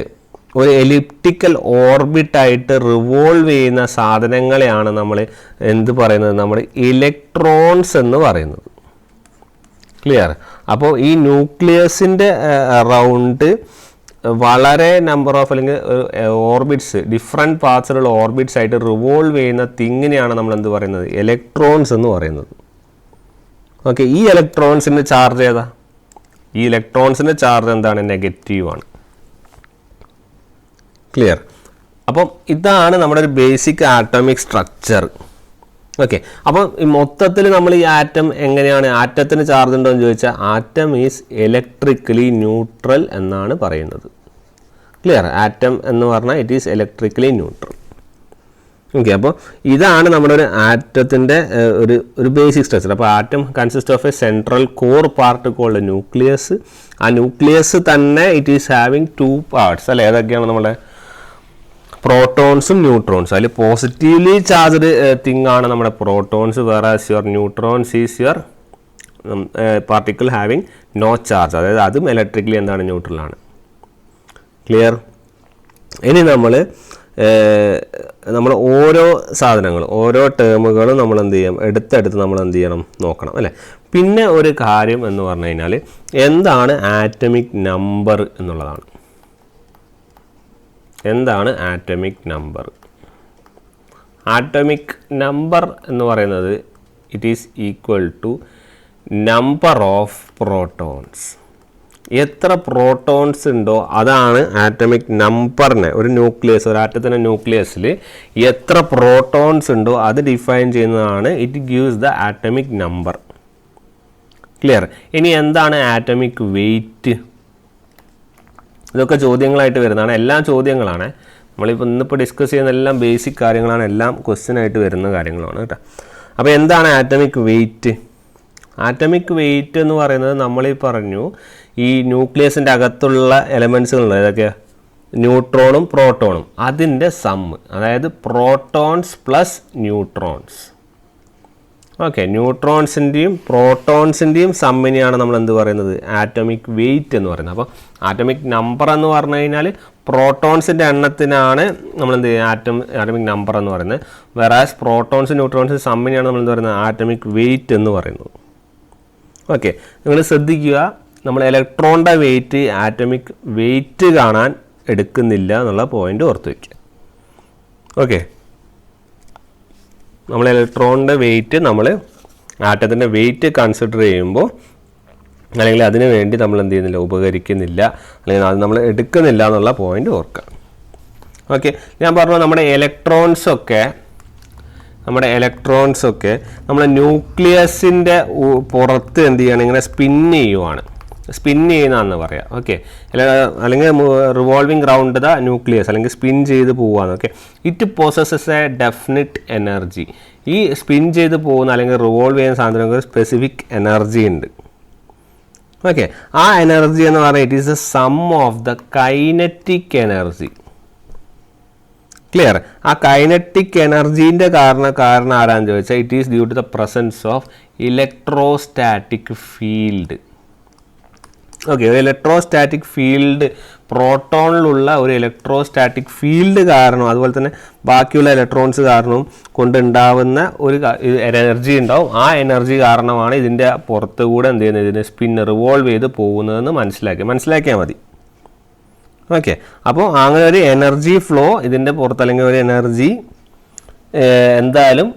ഒരു എലിപ്റ്റിക്കൽ ഓർബിറ്റായിട്ട് റിവോൾവ് ചെയ്യുന്ന സാധനങ്ങളെയാണ് നമ്മൾ എന്ത് പറയുന്നത്? നമ്മൾ ഇലക്ട്രോൺസ് എന്ന് പറയുന്നത്. ക്ലിയർ? അപ്പോൾ ഈ ന്യൂക്ലിയസിൻ്റെ റൗണ്ട് വളരെ നമ്പർ ഓഫ് അല്ലെങ്കിൽ ഓർബിറ്റ്സ്, ഡിഫറെൻറ്റ് പാർട്സിലുള്ള ഓർബിറ്റ്സ് ആയിട്ട് റിവോൾവ് ചെയ്യുന്ന തിങ്ങിനെയാണ് നമ്മൾ എന്ത് പറയുന്നത്? ഇലക്ട്രോൺസ് എന്ന് പറയുന്നത്. ഓക്കെ, ഈ ഇലക്ട്രോൺസിൻ്റെ ചാർജ് ഏതാ? ഈ ഇലക്ട്രോൺസിൻ്റെ ചാർജ് എന്താണ്? നെഗറ്റീവാണ്. ക്ലിയർ? അപ്പം ഇതാണ് നമ്മുടെ ഒരു ബേസിക് ആറ്റോമിക് സ്ട്രക്ചർ. ഓക്കെ, അപ്പം ഈ മൊത്തത്തിൽ നമ്മൾ ഈ ആറ്റം എങ്ങനെയാണ്? ആറ്റത്തിന് ചാർജ് ഉണ്ടോ എന്ന് ചോദിച്ചാൽ ആറ്റം ഈസ് ഇലക്ട്രിക്കലി ന്യൂട്രൽ എന്നാണ് പറയുന്നത്. ക്ലിയർ? ആറ്റം എന്ന് പറഞ്ഞാൽ it is electrically neutral. Okay, അപ്പോൾ ഇതാണ് നമ്മുടെ ഒരു ആറ്റത്തിൻ്റെ ഒരു ബേസിക് സ്ട്രക്ചർ. അപ്പോൾ atom consist of a central core part called nucleus. ആ ന്യൂക്ലിയസ് തന്നെ ഇറ്റ് ഈസ് ഹാവിങ് 2 പാർട്സ് അല്ലേ? ഏതൊക്കെയാണ് നമ്മുടെ? പ്രോട്ടോൺസും ന്യൂട്രോൺസും. അതിൽ പോസിറ്റീവ്ലി ചാർജ്ഡ് തിങ് ആണ് നമ്മുടെ protons. Whereas your neutrons is your particle having no charge. അതായത് അതും ഇലക്ട്രിക്കലി എന്താണ്? ന്യൂട്രലാണ്. ക്ലിയർ? ഇനി നമ്മൾ ഓരോ സാധനങ്ങളും ഓരോ ടേമുകളും നമ്മൾ എന്ത് ചെയ്യണം? എടുത്തെടുത്ത് നമ്മൾ എന്ത് ചെയ്യണം? നോക്കണം അല്ലേ? പിന്നെ ഒരു കാര്യം എന്ന് പറഞ്ഞു കഴിഞ്ഞാൽ എന്താണ് ആറ്റമിക് നമ്പർ എന്നുള്ളതാണ്. എന്താണ് ആറ്റമിക് നമ്പർ? ആറ്റമിക് നമ്പർ എന്ന് പറയുന്നത് it is equal to number of protons. എത്ര പ്രോട്ടോൺസ് ഉണ്ടോ അതാണ് ആറ്റമിക് നമ്പറിനെ, ഒരു ന്യൂക്ലിയസ്, ഒരു ആറ്റത്തിൻ്റെ ന്യൂക്ലിയസിൽ എത്ര പ്രോട്ടോൺസ് ഉണ്ടോ അത് ഡിഫൈൻ ചെയ്യുന്നതാണ് it gives the atomic number. Clear? ഇനി എന്താണ് ആറ്റമിക് വെയിറ്റ്? ഇതൊക്കെ ചോദ്യങ്ങളായിട്ട് വരുന്നതാണ്, എല്ലാം ചോദ്യങ്ങളാണ്. നമ്മളിപ്പോൾ ഇന്നിപ്പോൾ ഡിസ്കസ് ചെയ്യുന്ന എല്ലാം ബേസിക് കാര്യങ്ങളാണ്, എല്ലാം ക്വസ്റ്റ്യൻ ആയിട്ട് വരുന്ന കാര്യങ്ങളാണ് കേട്ടോ. അപ്പോൾ എന്താണ് ആറ്റമിക് വെയിറ്റ്? ആറ്റമിക് വെയിറ്റ് എന്ന് പറയുന്നത് നമ്മളീ പറഞ്ഞു ഈ ന്യൂക്ലിയസിൻ്റെ അകത്തുള്ള എലമെൻസുകളുണ്ട്, ഏതൊക്കെയാണ്? ന്യൂട്രോണും പ്രോട്ടോണും, അതിൻ്റെ സമ്മ്, അതായത് പ്രോട്ടോൺസ് പ്ലസ് ന്യൂട്രോൺസ്. ഓക്കെ, ന്യൂട്രോൺസിൻ്റെയും പ്രോട്ടോൺസിൻ്റെയും സമ്മിനെയാണ് നമ്മൾ എന്ത് പറയുന്നത്? ആറ്റമിക് വെയിറ്റ് എന്ന് പറയുന്നത്. അപ്പോൾ ആറ്റമിക് നമ്പർ എന്ന് പറഞ്ഞു കഴിഞ്ഞാൽ പ്രോട്ടോൺസിൻ്റെ എണ്ണത്തിനാണ് നമ്മൾ എന്ത് ചെയ്യുക? ആറ്റമിക് നമ്പർ എന്ന് പറയുന്നത്. വെറാസ് പ്രോട്ടോൺസ് ന്യൂട്രോൺസ് സമ്മിനെയാണ് നമ്മൾ എന്ത് പറയുന്നത്? ആറ്റമിക് വെയിറ്റ് എന്ന് പറയുന്നത്. ഓക്കെ, നിങ്ങൾ ശ്രദ്ധിക്കുക, നമ്മൾ ഇലക്ട്രോണിൻ്റെ വെയിറ്റ് ആറ്റമിക് വെയിറ്റ് കാണാൻ എടുക്കുന്നില്ല എന്നുള്ള പോയിൻ്റ് ഓർത്ത് വയ്ക്കുക. ഓക്കെ, നമ്മൾ ഇലക്ട്രോണിൻ്റെ വെയിറ്റ്, നമ്മൾ ആറ്റത്തിൻ്റെ വെയിറ്റ് കൺസിഡർ ചെയ്യുമ്പോൾ അല്ലെങ്കിൽ അതിന് വേണ്ടി നമ്മൾ എന്ത് ചെയ്യുന്നില്ല? ഉപകരിക്കുന്നില്ല, അല്ലെങ്കിൽ അത് നമ്മൾ എടുക്കുന്നില്ല എന്നുള്ള പോയിൻ്റ് ഓർക്കുക. ഓക്കെ, ഞാൻ പറഞ്ഞു നമ്മുടെ ഇലക്ട്രോൺസൊക്കെ നമ്മുടെ ന്യൂക്ലിയസിൻ്റെ പുറത്ത് എന്ത് ചെയ്യണം? ഇങ്ങനെ സ്പിൻ ചെയ്യുന്നതെന്ന് പറയാം. ഓക്കെ, അല്ലെങ്കിൽ റിവോൾവിങ് റൗണ്ട് ദ ന്യൂക്ലിയസ്, അല്ലെങ്കിൽ സ്പിൻ ചെയ്ത് പോവുകയാണ്. Okay, it possesses a definite energy. ഈ സ്പിൻ ചെയ്ത് പോകുന്ന അല്ലെങ്കിൽ റിവോൾവ് ചെയ്യുന്ന സാധനങ്ങൾക്ക് ഒരു സ്പെസിഫിക് എനർജി ഉണ്ട്. ഓക്കെ, ആ എനർജി എന്ന് പറഞ്ഞാൽ it is a sum of the kinetic energy. Clear? ആ കൈനറ്റിക് എനർജീൻ്റെ കാരണം ആരാന്ന് ചോദിച്ചാൽ it is due to the presence of electrostatic field. Okay, ഒരു ഇലക്ട്രോസ്റ്റാറ്റിക് ഫീൽഡ്, പ്രോട്ടോണിലുള്ള ഒരു ഇലക്ട്രോസ്റ്റാറ്റിക് ഫീൽഡ് കാരണം, അതുപോലെ തന്നെ ബാക്കിയുള്ള ഇലക്ട്രോൺസ് കാരണവും കൊണ്ടുണ്ടാവുന്ന ഒരു എനർജി ഉണ്ടാവും. ആ എനർജി കാരണമാണ് ഇതിൻ്റെ പുറത്തുകൂടെ എന്ത് ചെയ്യുന്നത്? ഇതിന് സ്പിൻ റിവോൾവ് ചെയ്ത് പോകുന്നതെന്ന് മനസ്സിലാക്കിയാൽ മതി. ഓക്കെ, അപ്പോൾ അങ്ങനെ ഒരു എനർജി ഫ്ലോ ഇതിൻ്റെ പുറത്ത്, അല്ലെങ്കിൽ ഒരു എനർജി എന്തായാലും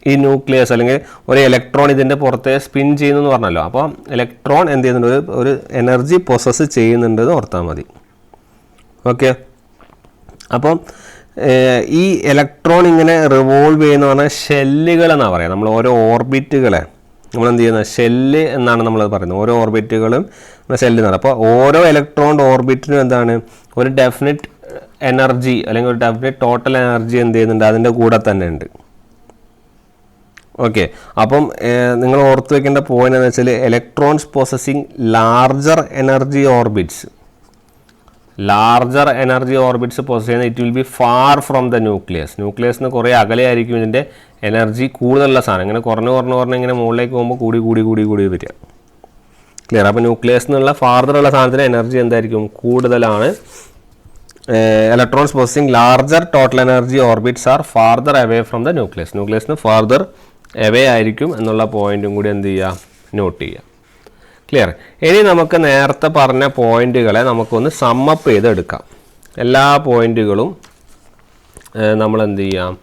ഈ ന്യൂക്ലിയസ് അല്ലെങ്കിൽ ഒരു ഇലക്ട്രോൺ ഇതിൻ്റെ പുറത്തെ സ്പിൻ ചെയ്യുന്നു എന്ന് പറഞ്ഞല്ലോ. അപ്പോൾ ഇലക്ട്രോൺ എന്ത് ചെയ്യുന്നുണ്ട്? ഒരു എനർജി പൊസസ് ചെയ്യുന്നുണ്ടെന്ന് ഓർത്താൽ മതി. ഓക്കെ, അപ്പം ഈ ഇലക്ട്രോൺ ഇങ്ങനെ റിവോൾവ് ചെയ്യുന്ന പറഞ്ഞാൽ ഷെല്ലുകളെന്നാണ് പറയുക. നമ്മൾ ഓരോ ഓർബിറ്റുകളെ നമ്മളെന്ത് ചെയ്യുന്നത്? ഷെല്ല് എന്നാണ് നമ്മളത് പറയുന്നത്. ഓരോ ഓർബിറ്റുകളും ഷെല്ല് എന്നാണ്. അപ്പോൾ ഓരോ ഇലക്ട്രോണിൻ്റെ ഓർബിറ്റിനും എന്താണ്? ഒരു ഡെഫിനിറ്റ് എനർജി അല്ലെങ്കിൽ ഒരു ഡെഫിനിറ്റ് ടോട്ടൽ എനർജി എന്ത് ചെയ്യുന്നുണ്ട്? അതിൻ്റെ കൂടെ തന്നെ ഉണ്ട്. ഓക്കെ, അപ്പം നിങ്ങൾ ഓർത്ത് വയ്ക്കേണ്ട പോയിന്റ് എന്ന് വെച്ചാൽ electrons possessing larger energy orbits possess ചെയ്യുന്നത് it will be far from the ന്യൂക്ലിയസിന് കുറേ അകലെ ആയിരിക്കും ഇതിൻ്റെ എനർജി കൂടുതലുള്ള സാധനം. ഇങ്ങനെ കുറഞ്ഞ് ഇങ്ങനെ മുകളിലേക്ക് പോകുമ്പോൾ കൂടി വരിക. ക്ലിയർ? അപ്പോൾ ന്യൂക്ലിയസ് എന്നുള്ള ഫാർദറുള്ള സാധനത്തിന് എനർജി എന്തായിരിക്കും? കൂടുതലാണ്. Electrons possessing larger total energy orbits are farther away from the ന്യൂക്ലിയസിന് ഫാർദർ അവേ ആയിരിക്കും എന്നുള്ള പോയിന്റും കൂടി എന്ത് ചെയ്യുക? നോട്ട് ചെയ്യുക. ക്ലിയർ? ഇനി നമുക്ക് നേരത്തെ പറഞ്ഞ പോയിന്റുകളെ നമുക്കൊന്ന് സമ്മപ്പ് ചെയ്തെടുക്കാം. എല്ലാ പോയിന്റുകളും നമ്മൾ എന്ത് ചെയ്യാം?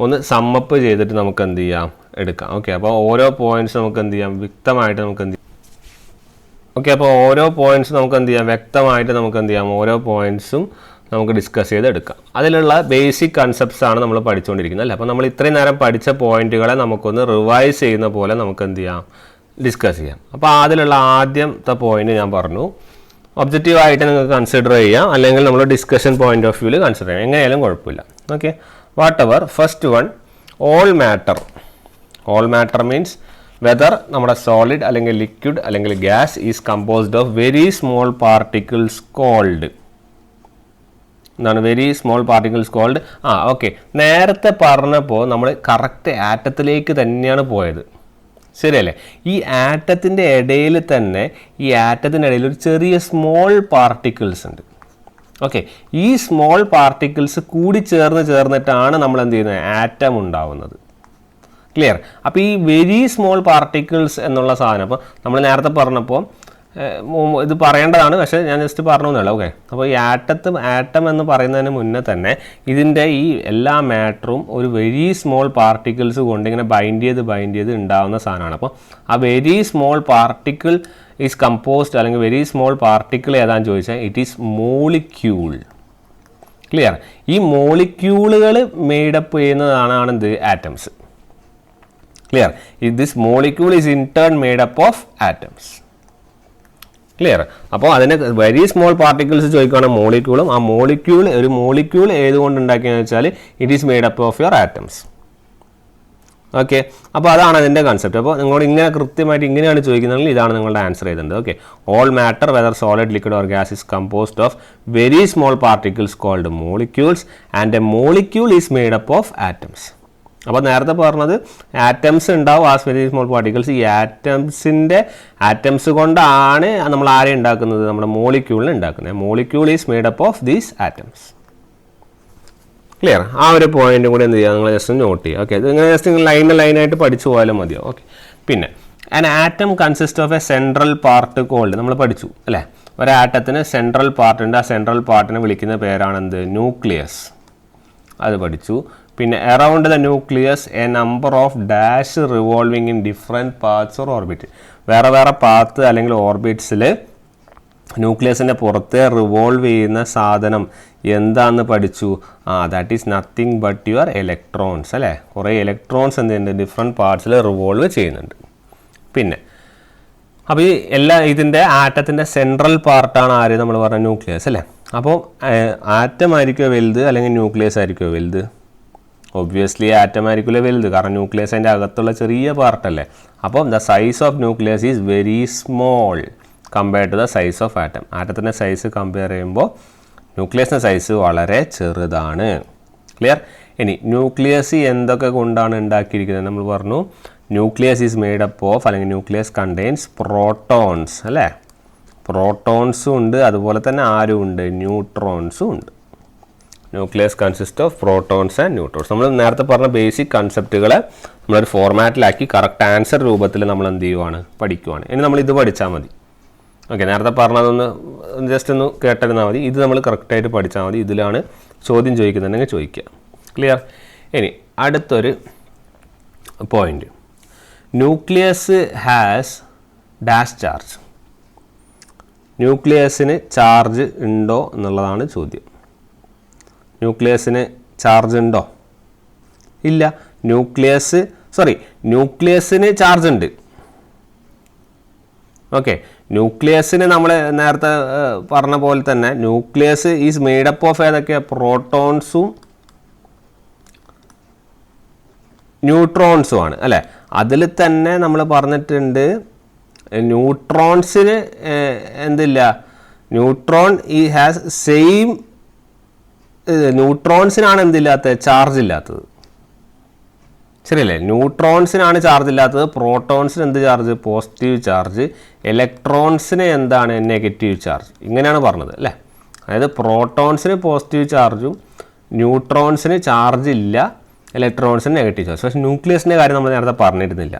ഒന്ന് സമ്മപ്പ് ചെയ്തിട്ട് നമുക്ക് എന്ത് ചെയ്യാം? എടുക്കാം. ഓക്കെ, അപ്പോൾ ഓരോ പോയിന്റ്സ് നമുക്ക് എന്ത് ചെയ്യാം? വ്യക്തമായിട്ട് നമുക്ക് എന്ത് ചെയ്യാം? ഓക്കെ, അപ്പോൾ ഓരോ പോയിന്റ്സ് നമുക്ക് എന്ത് ചെയ്യാം? വ്യക്തമായിട്ട് നമുക്ക് എന്ത് ചെയ്യാം? ഓരോ പോയിന്റ്സും നമുക്ക് ഡിസ്കസ് ചെയ്തെടുക്കാം. അതിലുള്ള ബേസിക് കൺസെപ്റ്റ്സ് ആണ് നമ്മൾ പഠിച്ചുകൊണ്ടിരിക്കുന്നത് അല്ലേ. അപ്പോൾ നമ്മൾ ഇത്രയും നേരം പഠിച്ച പോയിന്റുകളെ നമുക്കൊന്ന് റിവൈസ് ചെയ്യുന്ന പോലെ നമുക്ക് എന്ത് ചെയ്യാം? ഡിസ്കസ് ചെയ്യാം. അപ്പോൾ അതിലുള്ള ആദ്യത്തെ പോയിന്റ് ഞാൻ പറഞ്ഞു, ഒബ്ജക്റ്റീവായിട്ട് നിങ്ങൾക്ക് കൺസിഡർ ചെയ്യാം, അല്ലെങ്കിൽ നമ്മൾ ഡിസ്കഷൻ പോയിന്റ് ഓഫ് വ്യൂവിൽ കൺസിഡർ ചെയ്യാം, എങ്ങനെയായാലും കുഴപ്പമില്ല. Okay, whatever. First one, all matter means whether നമ്മുടെ സോളിഡ് അല്ലെങ്കിൽ ലിക്വിഡ് അല്ലെങ്കിൽ gas is composed of very small particles called. എന്താണ് very small particles called? Okay, നേരത്തെ പറഞ്ഞപ്പോൾ നമ്മൾ കറക്റ്റ് ആറ്റത്തിലേക്ക് തന്നെയാണ് പോയത്, ശരിയല്ലേ? ഈ ആറ്റത്തിൻ്റെ ഇടയിൽ തന്നെ ഒരു ചെറിയ സ്മോൾ പാർട്ടിക്കിൾസ് ഉണ്ട്. ഓക്കെ, ഈ സ്മോൾ പാർട്ടിക്കിൾസ് കൂടി ചേർന്നിട്ടാണ് നമ്മൾ എന്ത് ചെയ്യുന്നത്? ആറ്റം ഉണ്ടാവുന്നത്. ക്ലിയർ? അപ്പോൾ ഈ വെരി സ്മോൾ പാർട്ടിക്കിൾസ് എന്നുള്ള സാധനം, അപ്പോൾ നമ്മൾ നേരത്തെ പറഞ്ഞപ്പോൾ ഇത് പറയേണ്ടതാണ്, പക്ഷേ ഞാൻ ജസ്റ്റ് പറഞ്ഞു എന്നല്ല. ഓക്കെ, അപ്പോൾ ഈ ആറ്റം എന്ന് പറയുന്നതിന് മുന്നേ തന്നെ ഇതിൻ്റെ ഈ എല്ലാ മാറ്ററും ഒരു വെരി സ്മോൾ പാർട്ടിക്കിൾസ് കൊണ്ട് ഇങ്ങനെ ബൈൻഡ് ചെയ്ത് ഉണ്ടാകുന്ന സാധനമാണ്. അപ്പോൾ ആ very small particle is composed, അല്ലെങ്കിൽ വെരി സ്മോൾ പാർട്ടിക്കിൾ ഏതാണെന്ന് ചോദിച്ചാൽ ഇറ്റ് ഈസ് മോളിക്യൂൾ. ക്ലിയർ? ഈ മോളിക്യൂളുകൾ മെയ്ഡപ്പ് ചെയ്യുന്നതാണ് എന്ത്? Atoms. Clear? This molecule is in turn made up of atoms. Clear? അപ്പോൾ അതിന് വെരി സ്മോൾ പാർട്ടിക്കിൾസ് ചോദിക്കുകയാണെങ്കിൽ മോളിക്യൂളും, ആ ഒരു മോളിക്യൂൾ ഏതുകൊണ്ട് ഉണ്ടാക്കിയെന്ന് വെച്ചാൽ it is made up of your atoms. Okay, അപ്പോൾ അതാണ് അതിൻ്റെ കൺസെപ്റ്റ്. അപ്പോൾ നിങ്ങളോട് ഇങ്ങനെ കൃത്യമായിട്ട് ഇങ്ങനെയാണ് ചോദിക്കുന്നതെങ്കിൽ ഇതാണ് നിങ്ങളുടെ ആൻസർ ചെയ്തിട്ടുണ്ട്. Okay, all matter whether solid, liquid or gas is composed of very small particles called molecules and a molecule is made up of atoms. അപ്പോൾ നേരത്തെ പറഞ്ഞത് ആറ്റംസ് ഉണ്ടാവും, ആസ് വെരി സ്മോൾ പാർട്ടിക്കിൾസ്. ഈ ആറ്റംസ് കൊണ്ടാണ് നമ്മൾ ആരെ ഉണ്ടാക്കുന്നത്? നമ്മുടെ മോളിക്യൂളിനെ ഉണ്ടാക്കുന്നത്. Molecule is made up of these atoms. Clear? ആ ഒരു പോയിന്റും കൂടി എന്ത് ചെയ്യുക, നിങ്ങൾ ജസ്റ്റ് നോട്ട് ചെയ്യുക. ഓക്കെ, ഇത് ഇങ്ങനെ ജസ്റ്റ് ലൈനായിട്ട് പഠിച്ചു പോയാലും മതിയോ? ഓക്കെ, പിന്നെ an atom consist of a central part called, നമ്മൾ പഠിച്ചു അല്ലേ? ഒരു ആറ്റത്തിന് സെൻട്രൽ പാർട്ട് ഉണ്ട്, ആ സെൻട്രൽ പാർട്ടിനെ വിളിക്കുന്ന പേരാണ് എന്ത്? ന്യൂക്ലിയസ്. അത് പഠിച്ചു. പിന്നെ around the nucleus A number of dash revolving in different paths or orbit. വേറെ പാത്ത് അല്ലെങ്കിൽ ഓർബിറ്റ്സിൽ ന്യൂക്ലിയസിൻ്റെ പുറത്തെ റിവോൾവ് ചെയ്യുന്ന സാധനം എന്താണെന്ന് പഠിച്ചു. That is nothing but your electrons അല്ലേ? കുറേ ഇലക്ട്രോൺസ് എന്ത് ചെയ്യുന്നുണ്ട്? ഡിഫറെൻറ്റ് പാർട്സിൽ റിവോൾവ് ചെയ്യുന്നുണ്ട്. പിന്നെ അപ്പോൾ ഈ ഇതിൻ്റെ ആറ്റത്തിൻ്റെ സെൻട്രൽ പാർട്ടാണ് ആര്? നമ്മൾ പറഞ്ഞ ന്യൂക്ലിയസ് അല്ലേ? അപ്പോൾ ആറ്റം ആയിരിക്കുമോ വലുത് അല്ലെങ്കിൽ ന്യൂക്ലിയസ് ആയിരിക്കുമോ വലുത്? ഒബ്വിയസ്ലി ആറ്റം ആയിരിക്കില്ല വലുത്, കാരണം ന്യൂക്ലിയസ് അതിൻ്റെ അകത്തുള്ള ചെറിയ പാർട്ടല്ലേ. അപ്പം the size of nucleus is very small compared to the size of atom. ആറ്റത്തിൻ്റെ സൈസ് കമ്പയർ ചെയ്യുമ്പോൾ ന്യൂക്ലിയസിൻ്റെ സൈസ് വളരെ ചെറുതാണ്. ക്ലിയർ? ഇനി ന്യൂക്ലിയസ് എന്തൊക്കെ കൊണ്ടാണ് ഉണ്ടാക്കിയിരിക്കുന്നത്? നമ്മൾ പറഞ്ഞു ന്യൂക്ലിയസ് ഈസ് മെയ്ഡപ്പ് ഓഫ്, അല്ലെങ്കിൽ ന്യൂക്ലിയസ് കണ്ടെയ്ൻസ് പ്രോട്ടോൺസ് അല്ലേ? പ്രോട്ടോൺസും ഉണ്ട്, അതുപോലെ തന്നെ ആരും ഉണ്ട്? ന്യൂട്രോൺസും ഉണ്ട്. Nucleus consist of protons and neutrons. നമ്മൾ നേരത്തെ പറഞ്ഞ ബേസിക് കൺസെപ്റ്റുകളെ നമ്മളൊരു ഫോർമാറ്റിലാക്കി കറക്റ്റ് ആൻസർ രൂപത്തിൽ നമ്മൾ എന്ത് ചെയ്യുവാണ്? പഠിക്കുവാണ്. ഇനി നമ്മൾ ഇത് പഠിച്ചാൽ മതി. ഓക്കെ, നേരത്തെ പറഞ്ഞതൊന്ന് ജസ്റ്റ് ഒന്ന് കേട്ടിരുന്നാൽ മതി. ഇത് നമ്മൾ കറക്റ്റായിട്ട് പഠിച്ചാൽ മതി. ഇതിലാണ് ചോദ്യം ചോദിക്കുന്നുണ്ടെങ്കിൽ ചോദിക്കുക. ക്ലിയർ? ഇനി അടുത്തൊരു point, nucleus has dash charge. ന്യൂക്ലിയസിന് ചാർജ് ഉണ്ടോ എന്നുള്ളതാണ് ചോദ്യം. ന്യൂക്ലിയസിന് ചാർജ് ഉണ്ടോ? ഇല്ല. ന്യൂക്ലിയസിന് ചാർജ് ഉണ്ട്. ഓക്കെ, ന്യൂക്ലിയസിന് നമ്മൾ നേരത്തെ പറഞ്ഞ പോലെ തന്നെ ന്യൂക്ലിയസ് ഈസ് മെയ്ഡപ്പ് ഓഫ് ഏതൊക്കെയാണ്? പ്രോട്ടോൺസും ന്യൂട്രോൺസും ആണ് അല്ലേ? അതിൽ തന്നെ നമ്മൾ പറഞ്ഞിട്ടുണ്ട് ന്യൂട്രോൺസിന് എന്തില്ല? ന്യൂട്രോൺ ഹാസ് സെയിം, ന്യൂട്രോൺസിനാണ് എന്തില്ലാത്തത്? ചാർജ് ഇല്ലാത്തത്. ശരിയല്ലേ? ന്യൂട്രോൺസിനാണ് ചാർജ് ഇല്ലാത്തത്. പ്രോട്ടോൺസിന് എന്ത് ചാർജ്? Positive charge. ഇലക്ട്രോൺസിന് എന്താണ്? Negative charge. ഇങ്ങനെയാണ് പറഞ്ഞത് അല്ലേ? അതായത് പ്രോട്ടോൺസിന് പോസിറ്റീവ് ചാർജും ന്യൂട്രോൺസിന് ചാർജ് ഇല്ല, ഇലക്ട്രോൺസിന് നെഗറ്റീവ് ചാർജ്. പക്ഷേ ന്യൂക്ലിയസിൻ്റെ കാര്യം നമ്മൾ നേരത്തെ പറഞ്ഞിരുന്നില്ല.